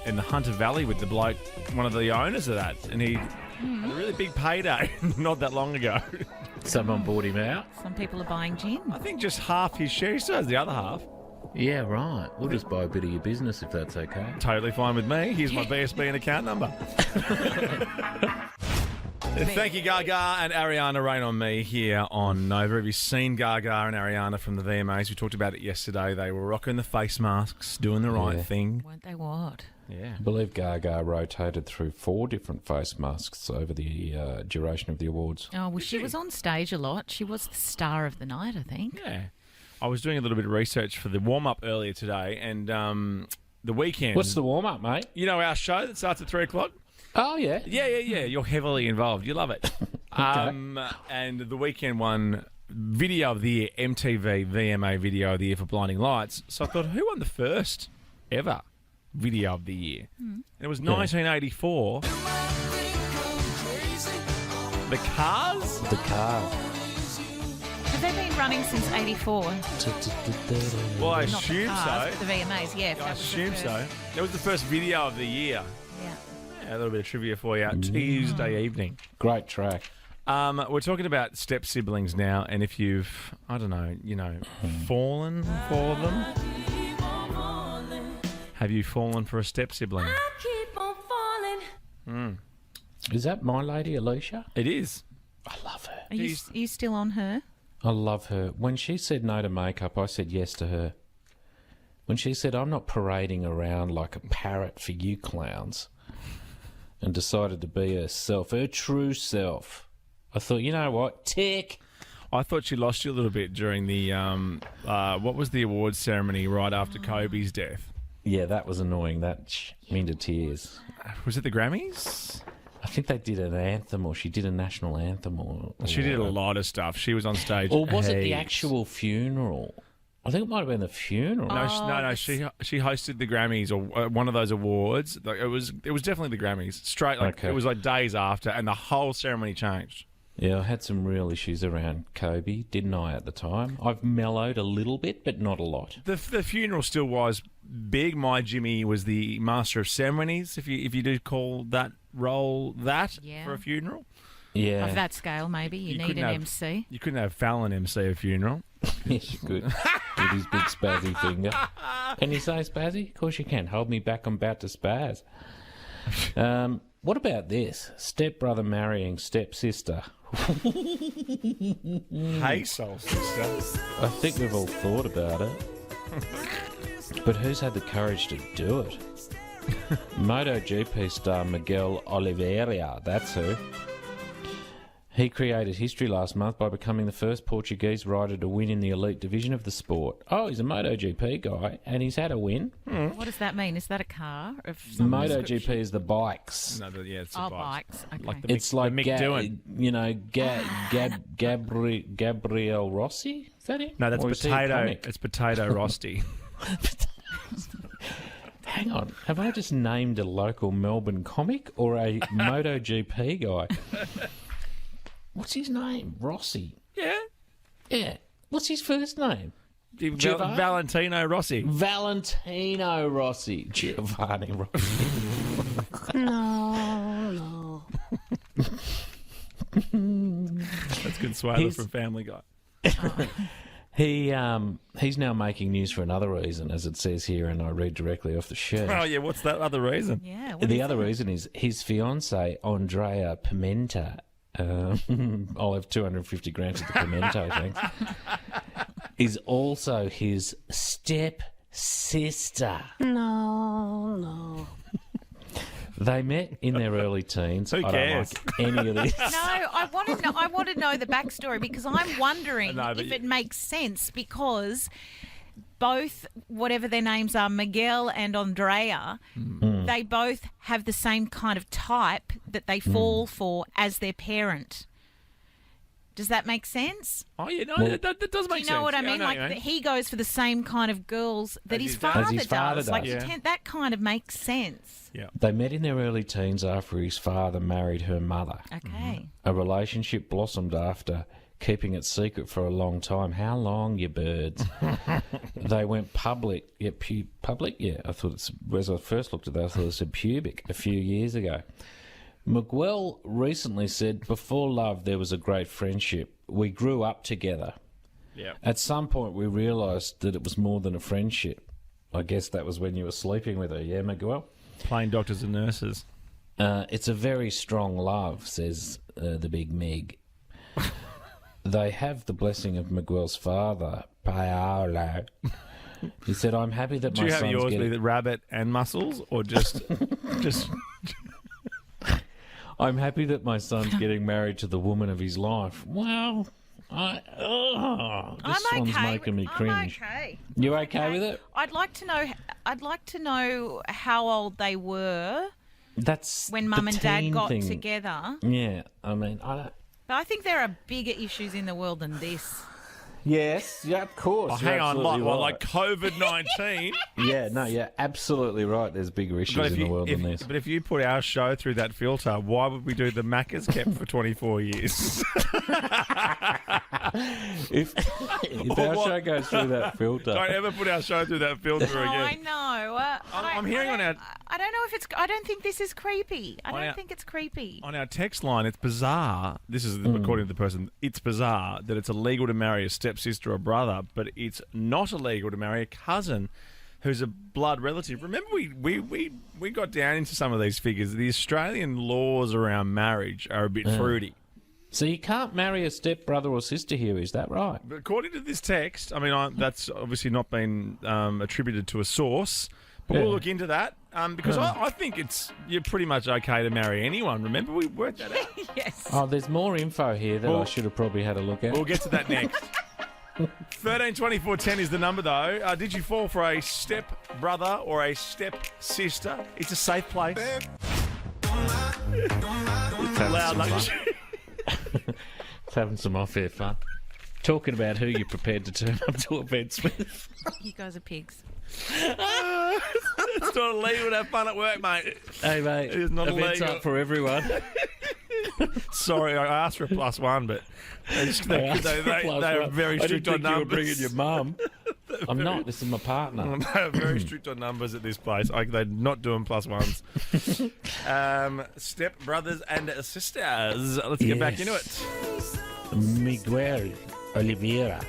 in the Hunter Valley with the bloke, one of the owners of that, and he had a really big payday not that long ago. Someone bought him out. Some people are buying gin. I think just half his share. He still has the other half. Yeah, right. We'll just buy a bit of your business if that's okay. Totally fine with me. Here's my BSB and account number. Thank you, Gaga and Ariana. Rain on me here on Nova. Have you seen Gaga and Ariana from the VMAs? We talked about it yesterday. They were rocking the face masks, doing the right Yeah. thing. Weren't they what? Yeah. I believe Gaga rotated through 4 different face masks over the duration of the awards. Oh, well, she was on stage a lot. She was the star of the night, I think. Yeah. I was doing a little bit of research for the warm-up earlier today, and the weekend... What's the warm-up, mate? You know our show that starts at 3 o'clock? Oh, yeah. Yeah. You're heavily involved. You love it. And the weekend won Video of the Year, MTV VMA Video of the Year for Blinding Lights. So I thought, who won the first ever Video of the Year? And it was 1984. The Cars? The Cars. Have they been running since 84? Well, I Not the assume Cars, so. but the VMAs, yeah. I assume so. That was the first video of the year. Yeah. A little bit of trivia for you. Tuesday evening. Great track. We're talking about step siblings now, and if you've, I don't know, fallen for them. Have you fallen for a step sibling? Is that my lady, Alicia? It is. I love her. Are you still on her? I love her. When she said no to makeup, I said yes to her. When she said, I'm not parading around like a parrot for you clowns, and decided to be herself, her true self, I thought, you know what? Tick. I thought she lost you a little bit during the, what was the awards ceremony right after Kobe's death? Yeah, that was annoying. That me to tears. Was it the Grammys? I think they did an anthem, or she did a national anthem, or She did a lot of stuff. She was on stage. Or was it the heaps. actual funeral? I think it might have been the funeral. No, she hosted the Grammys or one of those awards. Like, it was definitely the Grammys. Straight, like Okay. it was like days after, and the whole ceremony changed. Yeah, I had some real issues around Kobe, didn't I, at the time? I've mellowed a little bit, but not a lot. The funeral still was big. My Jimmy was the master of ceremonies, if you do call that role for a funeral. Yeah. Of that scale, maybe. You need couldn't an have- MC. You couldn't have Fallon MC a funeral. Yes, you could. With his big spazzy finger. Can you say spazzy? Of course you can. Hold me back, I'm about to spaz. What about this? Stepbrother marrying stepsister. Hey, soul sister. I think we've all thought about it. But who's had the courage to do it? MotoGP star Miguel Oliveira, that's who. He created history last month by becoming the first Portuguese rider to win in the elite division of the sport. Oh, he's a MotoGP guy, and he's had a win. What does that mean? Is that a car? Of some MotoGP description? is the bikes. No, it's the Oh, bikes. bikes. Okay. Like the It's like Mick Doohan. Gabriel Rossi. Is that it? No, that's Or is he a potato. comic? It's potato Rosti. Hang on, have I just named a local Melbourne comic or a MotoGP guy? What's his name? Rossi. Yeah. Yeah. What's his first name? Giovanni? Valentino Rossi. Valentino Rossi. Giovanni Rossi. No. That's good swagger from Family Guy. He's now making news for another reason, as it says here, and I read directly off the sheet. Oh, yeah, what's that other reason? Yeah. The other reason is his fiancée, Andrea Pimenta. I'll have 250 grams of the pimento, thanks. Is also his step-sister. No. They met in their early teens. Who cares? I don't like any of this. No, I want to know the backstory because I'm wondering No, but if it makes sense because both, whatever their names are, Miguel and Andrea, they both have the same kind of type that they fall for as their parent. Does that make sense? Oh, yeah, no, Well, that does make sense. Do you know what I Yeah, mean? know Like what you mean. he goes for the same kind of girls that As his his dad. father As his father does. Like does. Yeah. that kind of makes sense. Yeah. They met in their early teens after his father married her mother. Okay. A relationship blossomed after keeping it secret for a long time. How long, you birds? They went public. Yeah, public? Yeah, I thought as I first looked at that, I thought it said pubic a few years ago. Miguel recently said, before love, there was a great friendship. We grew up together. Yeah. At some point, we realised that it was more than a friendship. I guess that was when you were sleeping with her, yeah, Miguel? Playing doctors and nurses. It's a very strong love, says the big Meg. They have the blessing of Miguel's father, Paolo. He said, I'm happy that Do my you have son's yours getting... be the rabbit and mussels or just... I'm happy that my son's getting married to the woman of his life. Well, this I'm one's okay. making me cringe. I'm okay. You okay with it? I'd like to know how old they were That's when the Mum and Dad teen got thing. together. Yeah, I mean, But I think there are bigger issues in the world than this. Yes, yeah, of course. Oh, hang on, like COVID-19. Yeah, no, you're absolutely right. There's bigger issues in the world than this. But if you put our show through that filter, why would we do the Macca's kept for 24 years? If our show goes through that filter... Don't ever put our show through that filter Oh, I again. know. I'm hearing on our... I don't know if it's. I don't think this is creepy. I On don't our- think it's creepy. On our text line, it's bizarre. This is according to the person. It's bizarre that it's illegal to marry a stepsister or brother, but it's not illegal to marry a cousin who's a blood relative. Remember, we got down into some of these figures. The Australian laws around marriage are a bit fruity. So you can't marry a stepbrother or sister here, is that right? But according to this text, I mean, that's obviously not been attributed to a source, but we'll look into that because I think you're pretty much okay to marry anyone. Remember, we worked that out. Yes. Oh, there's more info here that I Well- should have probably had a look at. We'll get to that next. 132410 is the number, though. Did you fall for a step brother or a step sister? It's a safe place. Loud luxury. It's having some off-air fun. Talking about who you're prepared to turn up to a bed with. You guys are pigs. It's not illegal to have fun at work, mate. Hey, mate. It is not events illegal. up for everyone. Sorry, I asked for a +1, but they are very strict on numbers. You were bringing your mum. I'm not. This is my partner. They're very strict on numbers at this place. They're not doing +1s. Step brothers and sisters. Let's get back into it. Miguel Oliveira,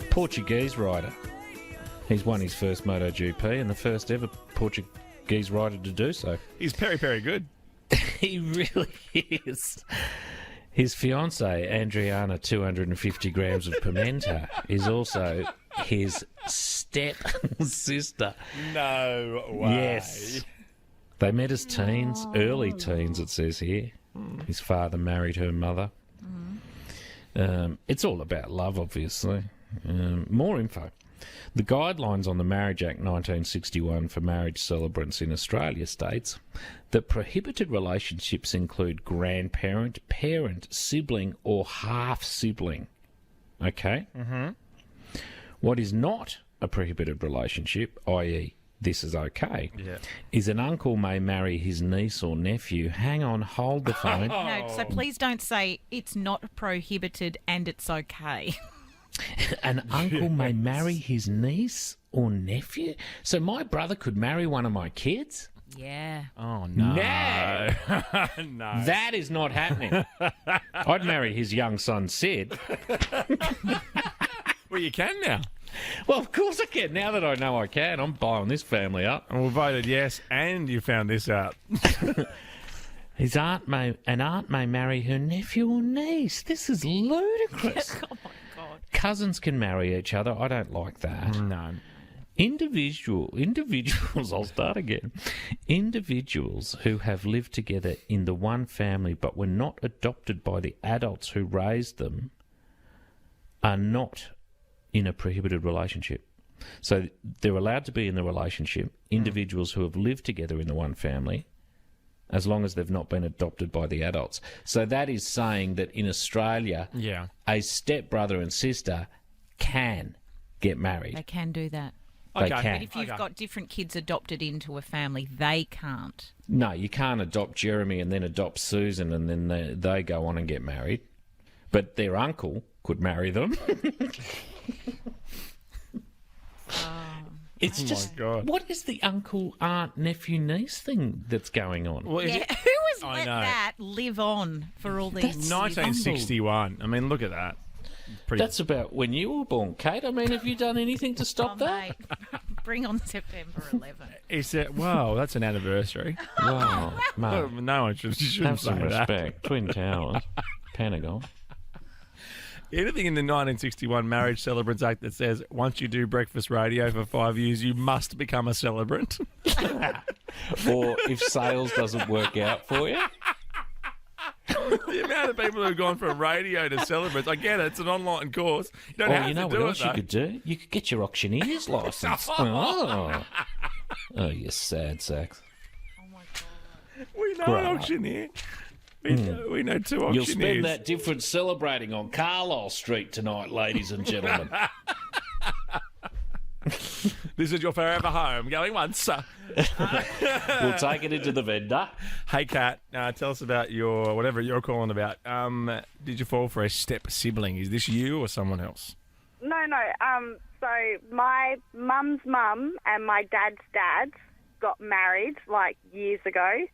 Portuguese rider. He's won his first MotoGP and the first ever Portuguese rider to do so. He's very good. He really is. His fiancée, Adriana 250 grams of pimenta, is also his step-sister. No way. Yes. They met as teens, early teens, it says here. His father married her mother. It's all about love, obviously. More info. The guidelines on the Marriage Act 1961 for marriage celebrants in Australia states that prohibited relationships include grandparent, parent, sibling or half-sibling. Okay? Mm-hmm. What is not a prohibited relationship, i.e. this is okay, is an uncle may marry his niece or nephew. Hang on, hold the phone. No, so please don't say it's not prohibited and it's okay. An uncle may marry his niece or nephew? So my brother could marry one of my kids? Yeah. Oh, no. No. No. That is not happening. I'd marry his young son, Sid. Well, you can now. Well, of course I can. Now that I know I can, I'm blowing this family up. And we voted yes, and you found this out. An aunt may marry her nephew or niece. This is ludicrous. Oh, my God. Cousins can marry each other. I don't like that. No. Individuals, I'll start again. Individuals who have lived together in the one family but were not adopted by the adults who raised them are not in a prohibited relationship. So they're allowed to be in the relationship, individuals who have lived together in the one family, as long as they've not been adopted by the adults. So that is saying that in Australia, a stepbrother and sister can get married. They can do that. They can. But if you've got different kids adopted into a family, they can't. No, you can't adopt Jeremy and then adopt Susan and then they go on and get married. But their uncle could marry them. It's just, what is the uncle, aunt, nephew, niece thing that's going on? Well, Who has let that live on for all these years? 1961. I mean, look at that. That's about when you were born, Kate. I mean, have you done anything to stop that? Mate. Bring on September 11. Is it? Wow, that's an anniversary. Wow, mate. No one shouldn't have some say that. respect. Twin Towers, Pentagon. Anything in the 1961 Marriage Celebrants Act that says once you do breakfast radio for 5 years, you must become a celebrant. Or if sales doesn't work out for you. The amount of people who've gone from radio to celebrants, I get it, it's an online course. You don't have you know to do what it, else you could do? You could get your auctioneer's licence. Oh, you sad sacks. Oh, my God. We know an auctioneer. We know two auctioneers. You'll spend that difference celebrating on Carlisle Street tonight, ladies and gentlemen. This is your forever home. Going once. We'll take it into the vendor. Hey, Kat, tell us about your, whatever you're calling about. Did you fall for a step sibling? Is this you or someone else? No. So my mum's mum and my dad's dad got married like years ago.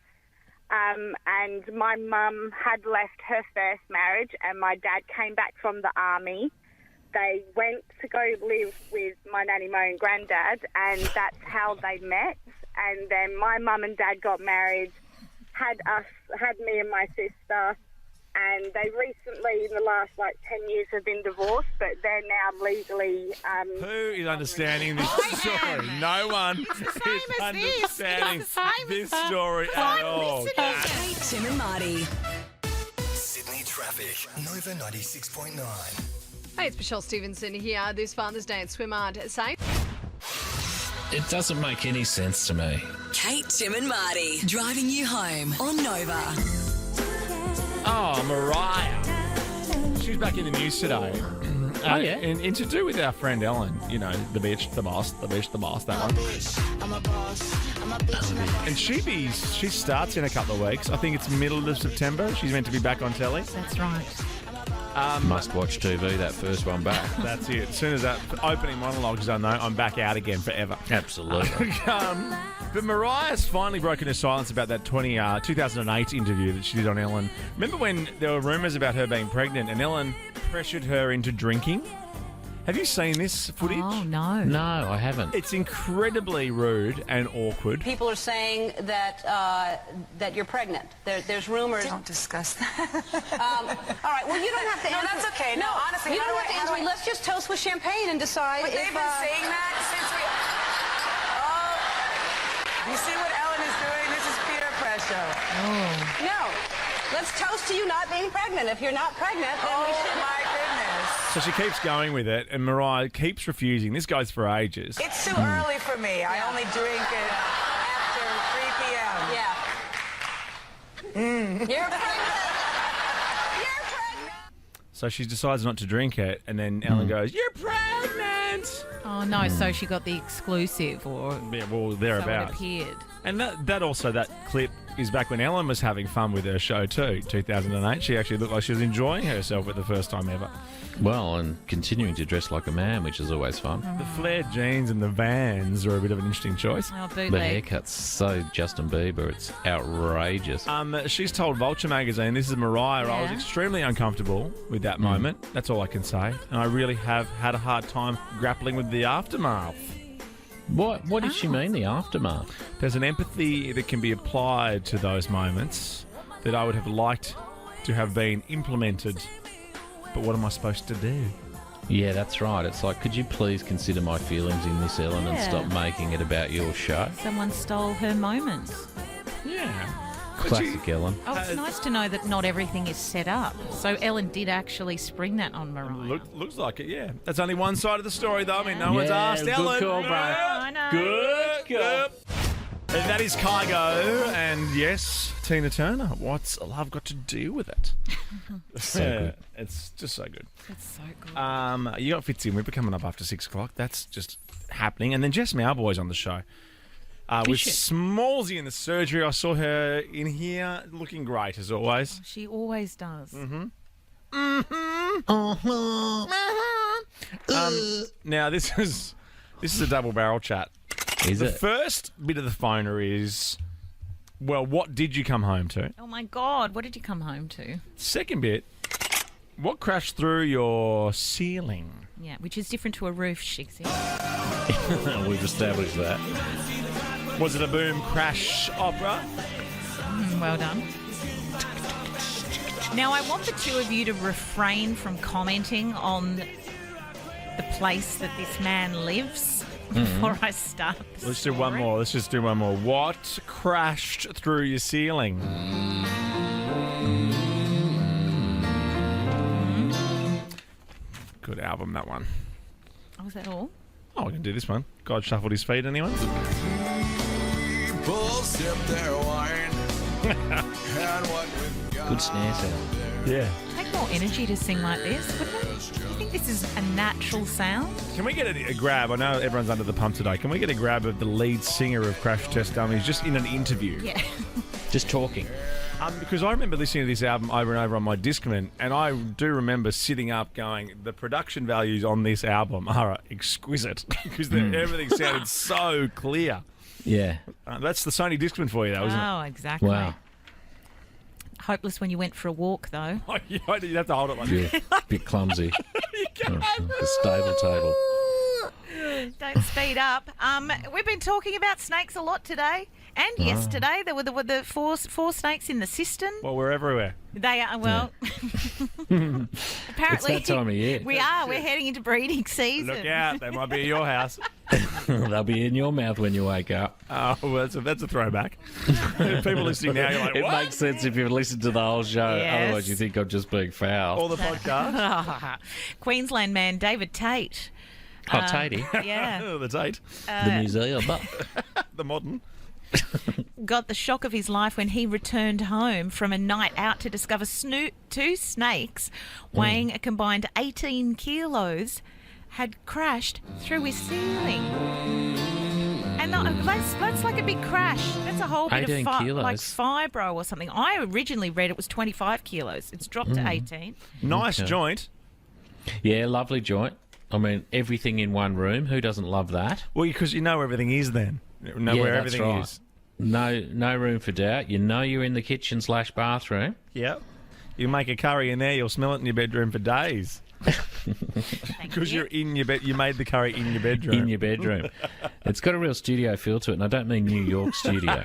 And my mum had left her first marriage and my dad came back from the army. They went to go live with my nanny Mo and granddad, and that's how they met. And then my mum and dad got married, had me and my sister, and they recently, in the last 10 years, have been divorced, but they're now legally. Who is understanding this story? No one is understanding this story at all. Kate, Tim and Marty. Sydney traffic. Nova 96.9. Hey, it's Michelle Stevenson here. This Father's Day at Swimart Saints. It doesn't make any sense to me. Kate, Tim and Marty, driving you home on Nova. Oh, Mariah. She's back in the news today. Oh, yeah? And to do with our friend Ellen, you know, the bitch, the boss, that one. And she starts in a couple of weeks. I think it's middle of September. She's meant to be back on telly. That's right. Must watch TV, that first one back. That's it. As soon as that opening monologue's done, though, I'm back out again forever. Absolutely. But Mariah's finally broken her silence about that 2008 interview that she did on Ellen. Remember when there were rumours about her being pregnant and Ellen pressured her into drinking? Have you seen this footage? Oh, no. No, I haven't. It's incredibly rude and awkward. People are saying that that you're pregnant. There's rumors. Don't discuss that. All right. Well, you don't have to. No, answer. that's okay. No, honestly, you how don't do have to I- answer how me. do I- Let's just toast with champagne and decide. But if, they've been saying that since we... Oh, you see what Ellen is doing? This is peer pressure. No. Let's toast to you not being pregnant. If you're not pregnant, then we should. My goodness. So she keeps going with it, and Mariah keeps refusing. This goes for ages. It's too early for me. I only drink it after 3 p.m. Yeah. You're pregnant. So she decides not to drink it, and then Ellen goes, "You're pregnant!" Oh, no. So she got the exclusive, or Yeah, well, so it thereabouts. appeared. And that clip is back when Ellen was having fun with her show too, 2008. She actually looked like she was enjoying herself for the first time ever. Well, and continuing to dress like a man, which is always fun. The flared jeans and the Vans are a bit of an interesting choice. Oh, The bootleg. haircut's so Justin Bieber, it's outrageous. She's told Vulture magazine, "This is Mariah. I was Yeah. extremely uncomfortable with that moment. That's all I can say. And I really have had a hard time grappling with the aftermath." What did she mean, the aftermath? There's an empathy that can be applied to those moments that I would have liked to have been implemented. But what am I supposed to do? Yeah, that's right. It's like, could you please consider my feelings in this, Ellen, and Yeah. stop making it about your show? Someone stole her moments. Yeah. Classic Ellen. Oh, it's nice to know that not everything is set up. So Ellen did actually spring that on Mariah. Looks like it, yeah. That's only one side of the story, though. I mean, no one's Yeah, asked good Ellen. call, bro. I know. Good call. And that is Kygo, and yes, Tina Turner. What's love got to do with it? So good. It's just so good. It's so good. You got Fitzy and Whipper coming up after 6 o'clock. That's just happening. And then Jess Mowboy's on the show. With Smallsy in the surgery. I saw her in here looking great, as always. She always does. Now, this is a double barrel chat. Is The it? first bit of the phoner is, well, what did you come home to? Oh, my God. What did you come home to? Second bit, what crashed through your ceiling? Yeah, which is different to a roof, Shigsy. We've established that. Was it a boom crash opera? Well done. Now, I want the two of you to refrain from commenting on the place that this man lives before I start the Let's do one more. Let's just do one more. What crashed through your ceiling? Good album, that one. Oh, was that all? Oh, we can do this one. God shuffled his feet, anyone? Good snare sound. Yeah. Take more energy to sing like this, wouldn't it? Do you think this is a natural sound? Can we get a grab? I know everyone's under the pump today. Can we get a grab of the lead singer of Crash Test Dummies just in an interview? Yeah. Just talking. Because I remember listening to this album over and over on my Discman, and I do remember sitting up going, the production values on this album are exquisite because everything sounded so clear. Yeah. That's the Sony Discman for you, though, isn't it? Oh, exactly. Wow. Hopeless when you went for a walk, though. Oh, you have to hold it like Yeah. Bit clumsy. The stable table. Don't speed up. We've been talking about snakes a lot today. And yesterday, there were the four snakes in the cistern. Well, we're everywhere. They are, well, apparently. It's that time of year. We're heading into breeding season. Look out, they might be at your house. They'll be in your mouth when you wake up. Oh, well, that's a throwback. People listening now, you're like, It what? makes sense if you've listened to the whole show. Yes. Otherwise, you think I'm just being foul. Or the podcast. Queensland man David Tate. Oh, Tatey. Yeah. The Tate. The museum. The modern. Got the shock of his life when he returned home from a night out to discover two snakes weighing a combined 18 kilos had crashed through his ceiling. And that's like a big crash. That's a whole bit of 18 kilos. like fibro or something. I originally read it was 25 kilos. It's dropped to 18. Nice Okay. joint. Yeah, lovely joint. I mean, everything in one room. Who doesn't love that? Well, because you know where everything is then. Know Yeah, where that's everything right. is. No room for doubt. You know you're in the kitchen/bathroom. Yep. You make a curry in there, you'll smell it in your bedroom for days. Because you're in your bed. You made the curry in your bedroom. In your bedroom. It's got a real studio feel to it, and I don't mean New York studio.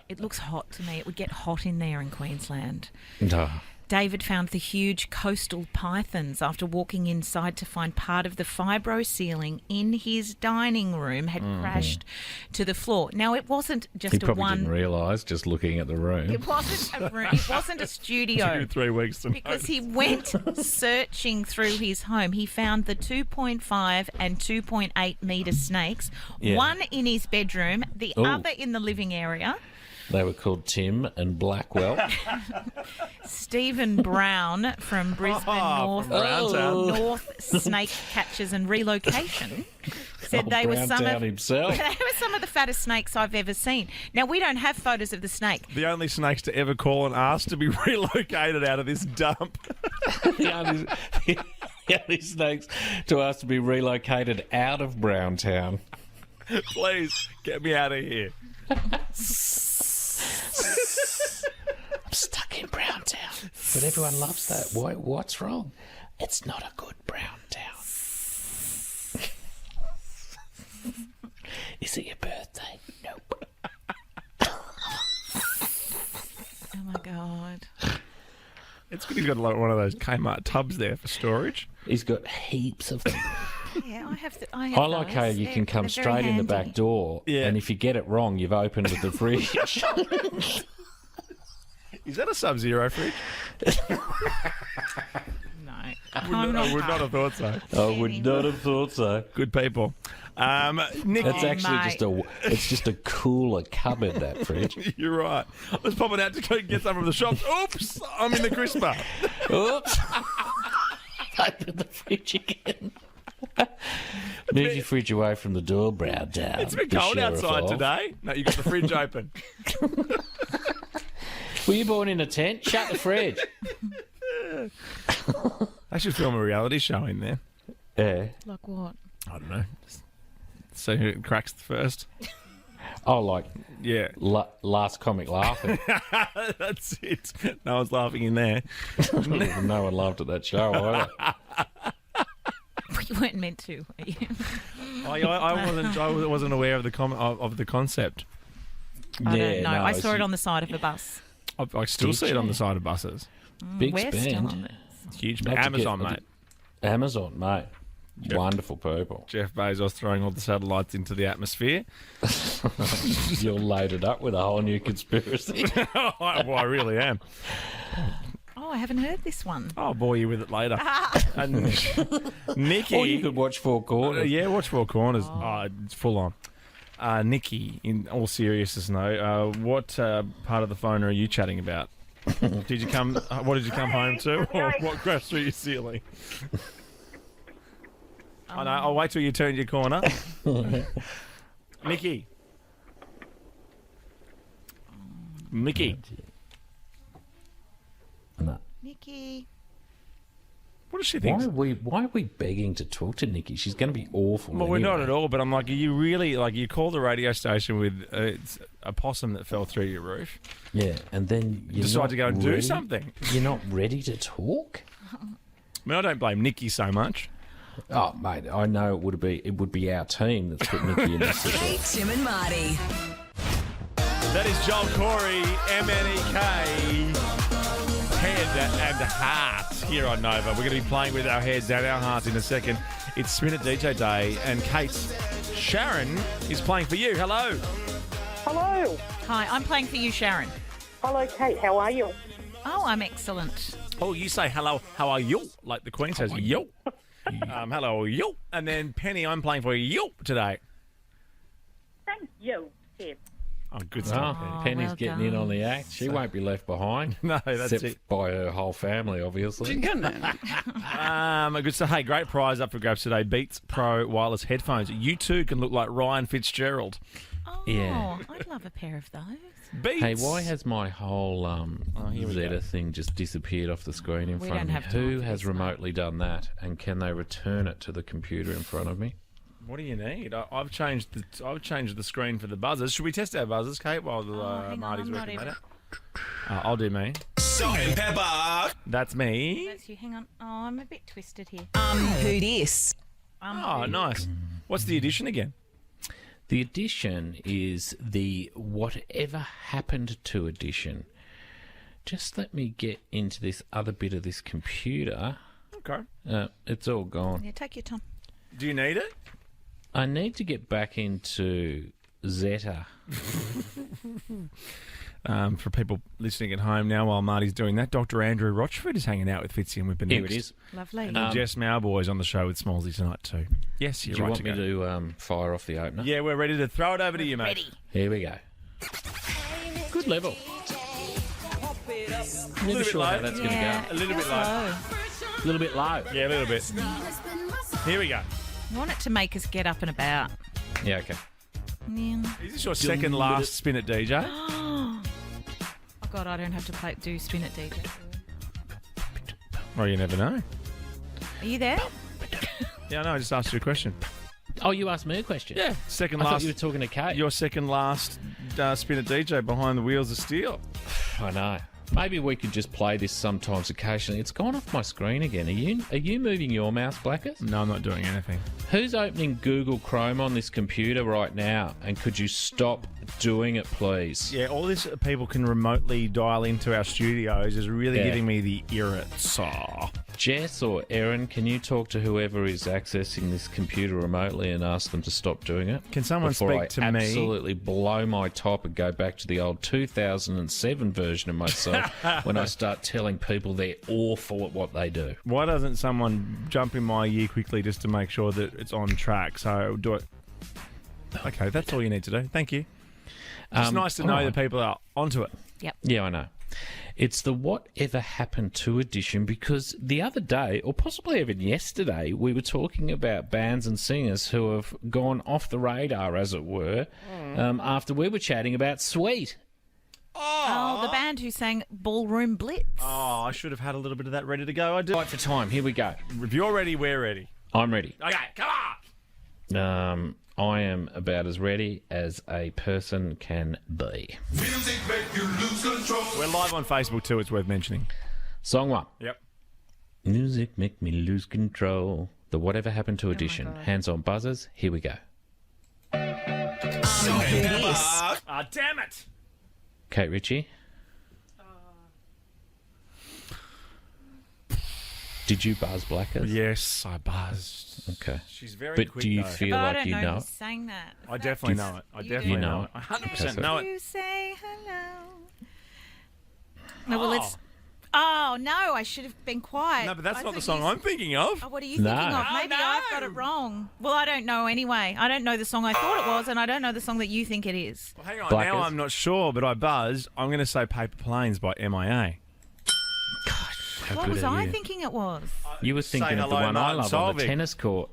It looks hot to me. It would get hot in there in Queensland. Oh. David found the huge coastal pythons after walking inside to find part of the fibro ceiling in his dining room had crashed to the floor. Now, it wasn't just He a probably one... didn't realise just looking at the room. It wasn't a room. It wasn't a studio. 2-3 weeks to Because he went searching through his home. He found the 2.5 and 2.8 metre snakes, Yeah. one in his bedroom, the Ooh. other in the living area. They were called Tim and Blackwell. Stephen Brown from Brisbane North, from Browntown. North Snake Catchers and Relocation said they were some Browntown of himself. they were some of the fattest snakes I've ever seen. Now, we don't have photos of the snake. The only snakes to ever call and ask to be relocated out of this dump. the only snakes to ask to be relocated out of Browntown. Please, get me out of here. I'm stuck in Browntown. But everyone loves that. What's wrong? It's not a good brown town. Is it your birthday? Nope. Oh, my God. It's good he's got like one of those Kmart tubs there for storage. He's got heaps of them. Yeah, I have I like how you can come straight in the back door, and if you get it wrong, you've opened the fridge. Is that a Sub-Zero fridge? No. I would not have thought so. I would not have thought so. Good people. Nick, That's actually just a cooler cupboard, that fridge. You're right. I was popping out to go get some from the shops. Oops, I'm in the crisper. Oops. Open the fridge again. Move your fridge away from the door, Brown Town. It's a bit cold outside today. No, you got the fridge open. Were you born in a tent? Shut the fridge. I should film a reality show in there. Yeah. Like what? I don't know. See who cracks the first. Oh, like yeah, last comic laughing. That's it. No one's laughing in there. No one laughed at that show either. You weren't meant to, were you? I wasn't aware of the concept. I don't know. I saw it on the side of a bus. I still see it on the side of buses. Big We're still spend. on it. Huge. Amazon, mate. Amazon, mate. Wonderful people. Jeff Bezos throwing all the satellites into the atmosphere. You're loaded up with a whole new conspiracy. I really am. Oh, I haven't heard this one. I'll bore you with it later. And Nikki. Or you could watch Four Corners. Yeah, watch Four Corners. Oh, it's full on. Nikki, in all seriousness, what part of the phone are you chatting about? Did you come? What did you come home to, or what crashed through your ceiling? I know. I'll wait till you turn your corner. Nikki. No. Nikki. What does she think? Why are we begging to talk to Nikki? She's going to be awful. Well, we're not at all. But I'm like, are you really like? You called the radio station with a possum that fell through your roof. Yeah, and then you decide to go and do something. You're not ready to talk. I mean, I don't blame Nikki so much. Oh, mate, I know it would be our team that's put Nikki in this situation. Kate, Tim and Marty. That is Joel Corey, MNEK, Head and Heart here on Nova. We're going to be playing with our heads and our hearts in a second. It's Spin It DJ Day, and Kate Sharon is playing for you. Hello. Hello. Hi, I'm playing for you, Sharon. Hello, Kate. How are you? Oh, I'm excellent. Oh, you say hello, how are you? Like the Queen says, yo. Hello, yo. And then Penny, I'm playing for you today. Thank you, Tim. Oh, good stuff. Oh, Penny's well getting done. in on the act. She won't be left behind. No, that's except it. by her whole family, obviously. Good stuff. Hey, great prize up for grabs today. Beats Pro wireless headphones. You too can look like Ryan Fitzgerald. Oh, Yeah. I'd love a pair of those. Beats. Hey, why has my whole here we Zeta go. thing just disappeared off the screen in We front don't of me? have time Who for has this, mate. remotely done that? And can they return it to the computer in front of me? What do you need? I've changed the screen for the buzzers. Should we test our buzzers, Kate, while hang Marty's on, I'm not working that even- out? I'll do me. Salt and pepper. That's me. That's you. Hang on. Oh, I'm a bit twisted here. Who dis? Oh, nice. What's the addition again? The edition is the whatever happened to edition. Just let me get into this other bit of this computer. Okay. It's all gone. Yeah, take your time. Do you need it? I need to get back into Zeta. For people listening at home now while Marty's doing that, Dr. Andrew Rochford is hanging out with Fitzy and Whipper Here next. it is. Lovely. And Jess Mowboy's on the show with Smallsy tonight too. Yes, you're Do you right want to me go. to fire off the opener? Yeah, we're ready to throw it over to you, mate. Ready. Here we go. Good level. A little Never bit sure low. how that's going to Yeah. go. A little bit low. A little bit low. Yeah, a little bit. Here we go. I want it to make us get up and about. Yeah, okay. Yeah. Is this your second last spin at DJ? Oh God, I don't have to do Spin It DJ. Well, you never know. Are you there? Yeah, I know. I just asked you a question. Oh, you asked me a question? Yeah, second I last. thought you were talking to Kate. Your second last spin at DJ behind the wheels of steel. I know. Maybe we could just play this sometimes occasionally. It's gone off my screen again. Are you moving your mouse, Blackers? No, I'm not doing anything. Who's opening Google Chrome on this computer right now? And could you stop doing it, please? Yeah, all this people can remotely dial into our studios is really Yeah. giving me the irrits. Jess or Erin, can you talk to whoever is accessing this computer remotely and ask them to stop doing it? Can someone Before speak I to me? absolutely blow my top and go back to the old 2007 version of myself when I start telling people they're awful at what they do. Why doesn't someone jump in my ear quickly just to make sure that it's on track? So do it. Okay, that's all you need to do. Thank you. It's nice to know that people are onto it. Yep. Yeah, I know. It's the Whatever Happened To edition because the other day, or possibly even yesterday, we were talking about bands and singers who have gone off the radar, as it were, after we were chatting about Sweet. Oh, the band who sang Ballroom Blitz. Oh, I should have had a little bit of that ready to go. I do. Right for time, here we go. If you're ready, we're ready. I'm ready. Okay, come on. I am about as ready as a person can be. Music make you lose control. We're live on Facebook too, it's worth mentioning. Song one. Yep. Music make me lose control. The Whatever Happened To edition. Hands on buzzers. Here we go. Who dis? Ah, damn it. Kate Ritchie. Did you buzz Blackers? Yes, I buzzed. Okay. She's very But quick, do you though. feel I like don't you know know who it? sang that. I definitely know it. I definitely know it. I 100% know it. You say hello. No, well, it's... Oh, no, I should have been quiet. No, but that's I not the thought song you- I'm thinking of. Oh, what are you No. thinking of? Oh, Maybe no. I've got it wrong. Well, I don't know anyway. I don't know the song I thought it was, and I don't know the song that you think it is. Well, hang on, Blackers. now I'm not sure, but I buzzed. I'm going to say Paper Planes by MIA. How What good was are I you? thinking it was? You were Say thinking of the hello, one I Martin love on the Solveig. tennis court.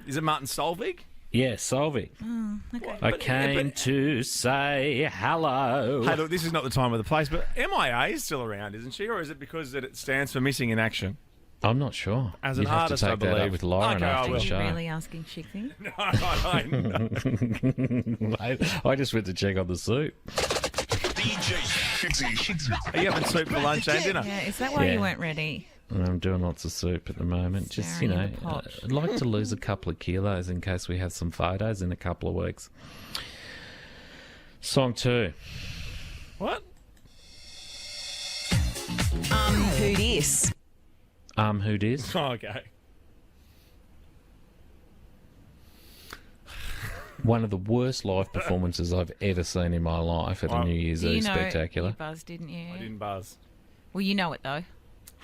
Is it Martin Solveig? Yeah, Solveig. Okay. I came to say hello. Hey, look, this is not the time or the place, but MIA is still around, isn't she? Or is it because that it stands for Missing in Action? I'm not sure. As an You'd have artist, to I take that up believe. with Lauren Okay, I after will. the Are you show. really asking Shixie? No. I just went to check on the suit. DJ Shixie. Are you having soup for lunch and dinner? Yeah, is that why Yeah. you weren't ready? I'm doing lots of soup at the moment. Just, you Staring know, in the pot. I'd like to lose a couple of kilos in case we have some photos in a couple of weeks. Song 2. What? Who dis? Who dis? Oh, okay. One of the worst live performances I've ever seen in my life at a New Year's You Eve know, spectacular. You buzzed, didn't you? I didn't buzz. Well, you know it though.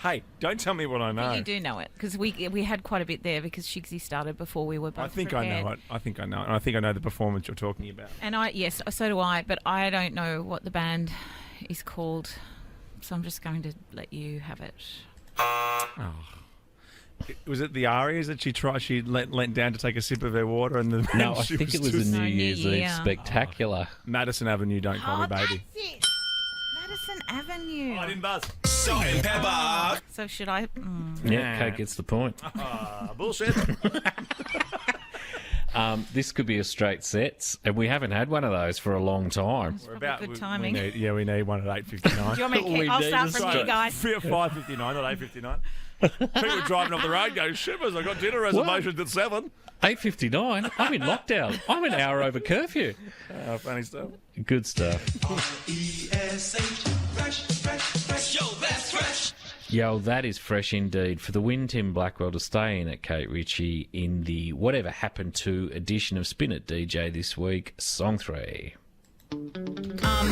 Hey, don't tell me what I know. But you do know it because we had quite a bit there because Shigsy started before we were both I think prepared. I know it. I think I know it. And I think I know the performance you're talking about. And yes, so do I, but I don't know what the band is called, so I'm just going to let you have it. Oh. Was it the Arias that she leant down to take a sip of her water and the No, I think it was a New Year's Eve Year. spectacular. Madison Avenue, Don't Call Me Baby. That's it. Madison Avenue. I didn't buzz. Salt and pepper. So should I? Yeah, Kate gets the point. Bullshit. This could be a straight sets, and we haven't had one of those for a long time. We're about good we timing. need one at 8:59. Do you want me to keep? I'll start from you guys. 5:59, not 8:59. People driving off the road go, shivers, I got dinner reservations at 7. 8:59? I'm in lockdown. I'm an hour over curfew. Funny stuff. Good stuff. Yo, that's fresh. Yo, that is fresh indeed. For the win, Tim Blackwell to stay in at Kate Ritchie in the Whatever Happened To edition of Spin It DJ this week, Song 3. Who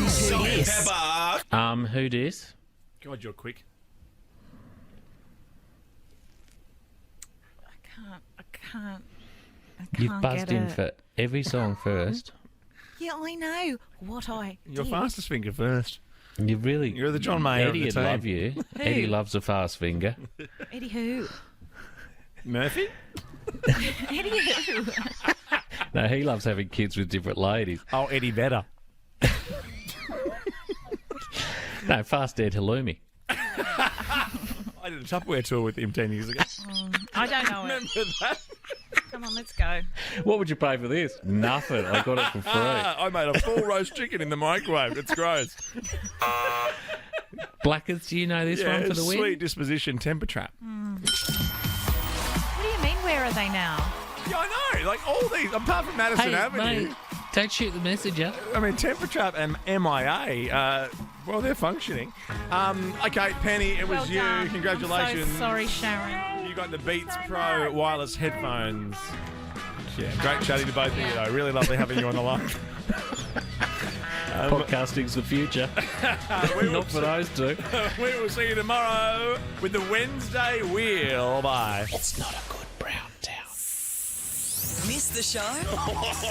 Salt and dis? pepper. Who dis? God, you're quick. I You've can't buzzed get in it. for every song first. Yeah, I know what I Your did. fastest finger first. You're the John Mayer Eddie of the would team. love you. Who? Eddie loves a fast finger. Eddie who? Murphy? Eddie who? No, he loves having kids with different ladies. Oh, Eddie Vedder. No, Fast Ed Halloumi. I did a Tupperware tour with him 10 years ago. I don't know it. Remember that? Come on, let's go. What would you pay for this? Nothing. I got it for free. I made a full roast chicken in the microwave. It's gross. Blackers, do you know this one for the win? Sweet disposition temper trap. What do you mean, where are they now? Yeah, I know. Like all these, apart from Madison Hey, Avenue. mate, don't shoot the messenger. I mean, Temper Trap and MIA, well, they're functioning. Okay, Penny, it was Well you. done. Congratulations. I'm so sorry, Sharon. You got the Beats Pro wireless headphones. Yeah, great chatting to both of you, though. Really lovely having you on the line. Podcasting's the future. Not for those two. We will see you tomorrow with the Wednesday Wheel. Bye. It's not a good brown towel. Miss the show?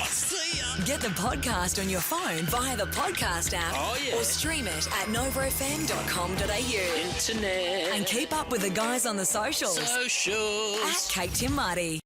See ya. Get the podcast on your phone via the podcast app. Oh, yeah. Or stream it at novofm.com.au. Internet. And keep up with the guys on the socials. Socials. At Kate Tim Marty.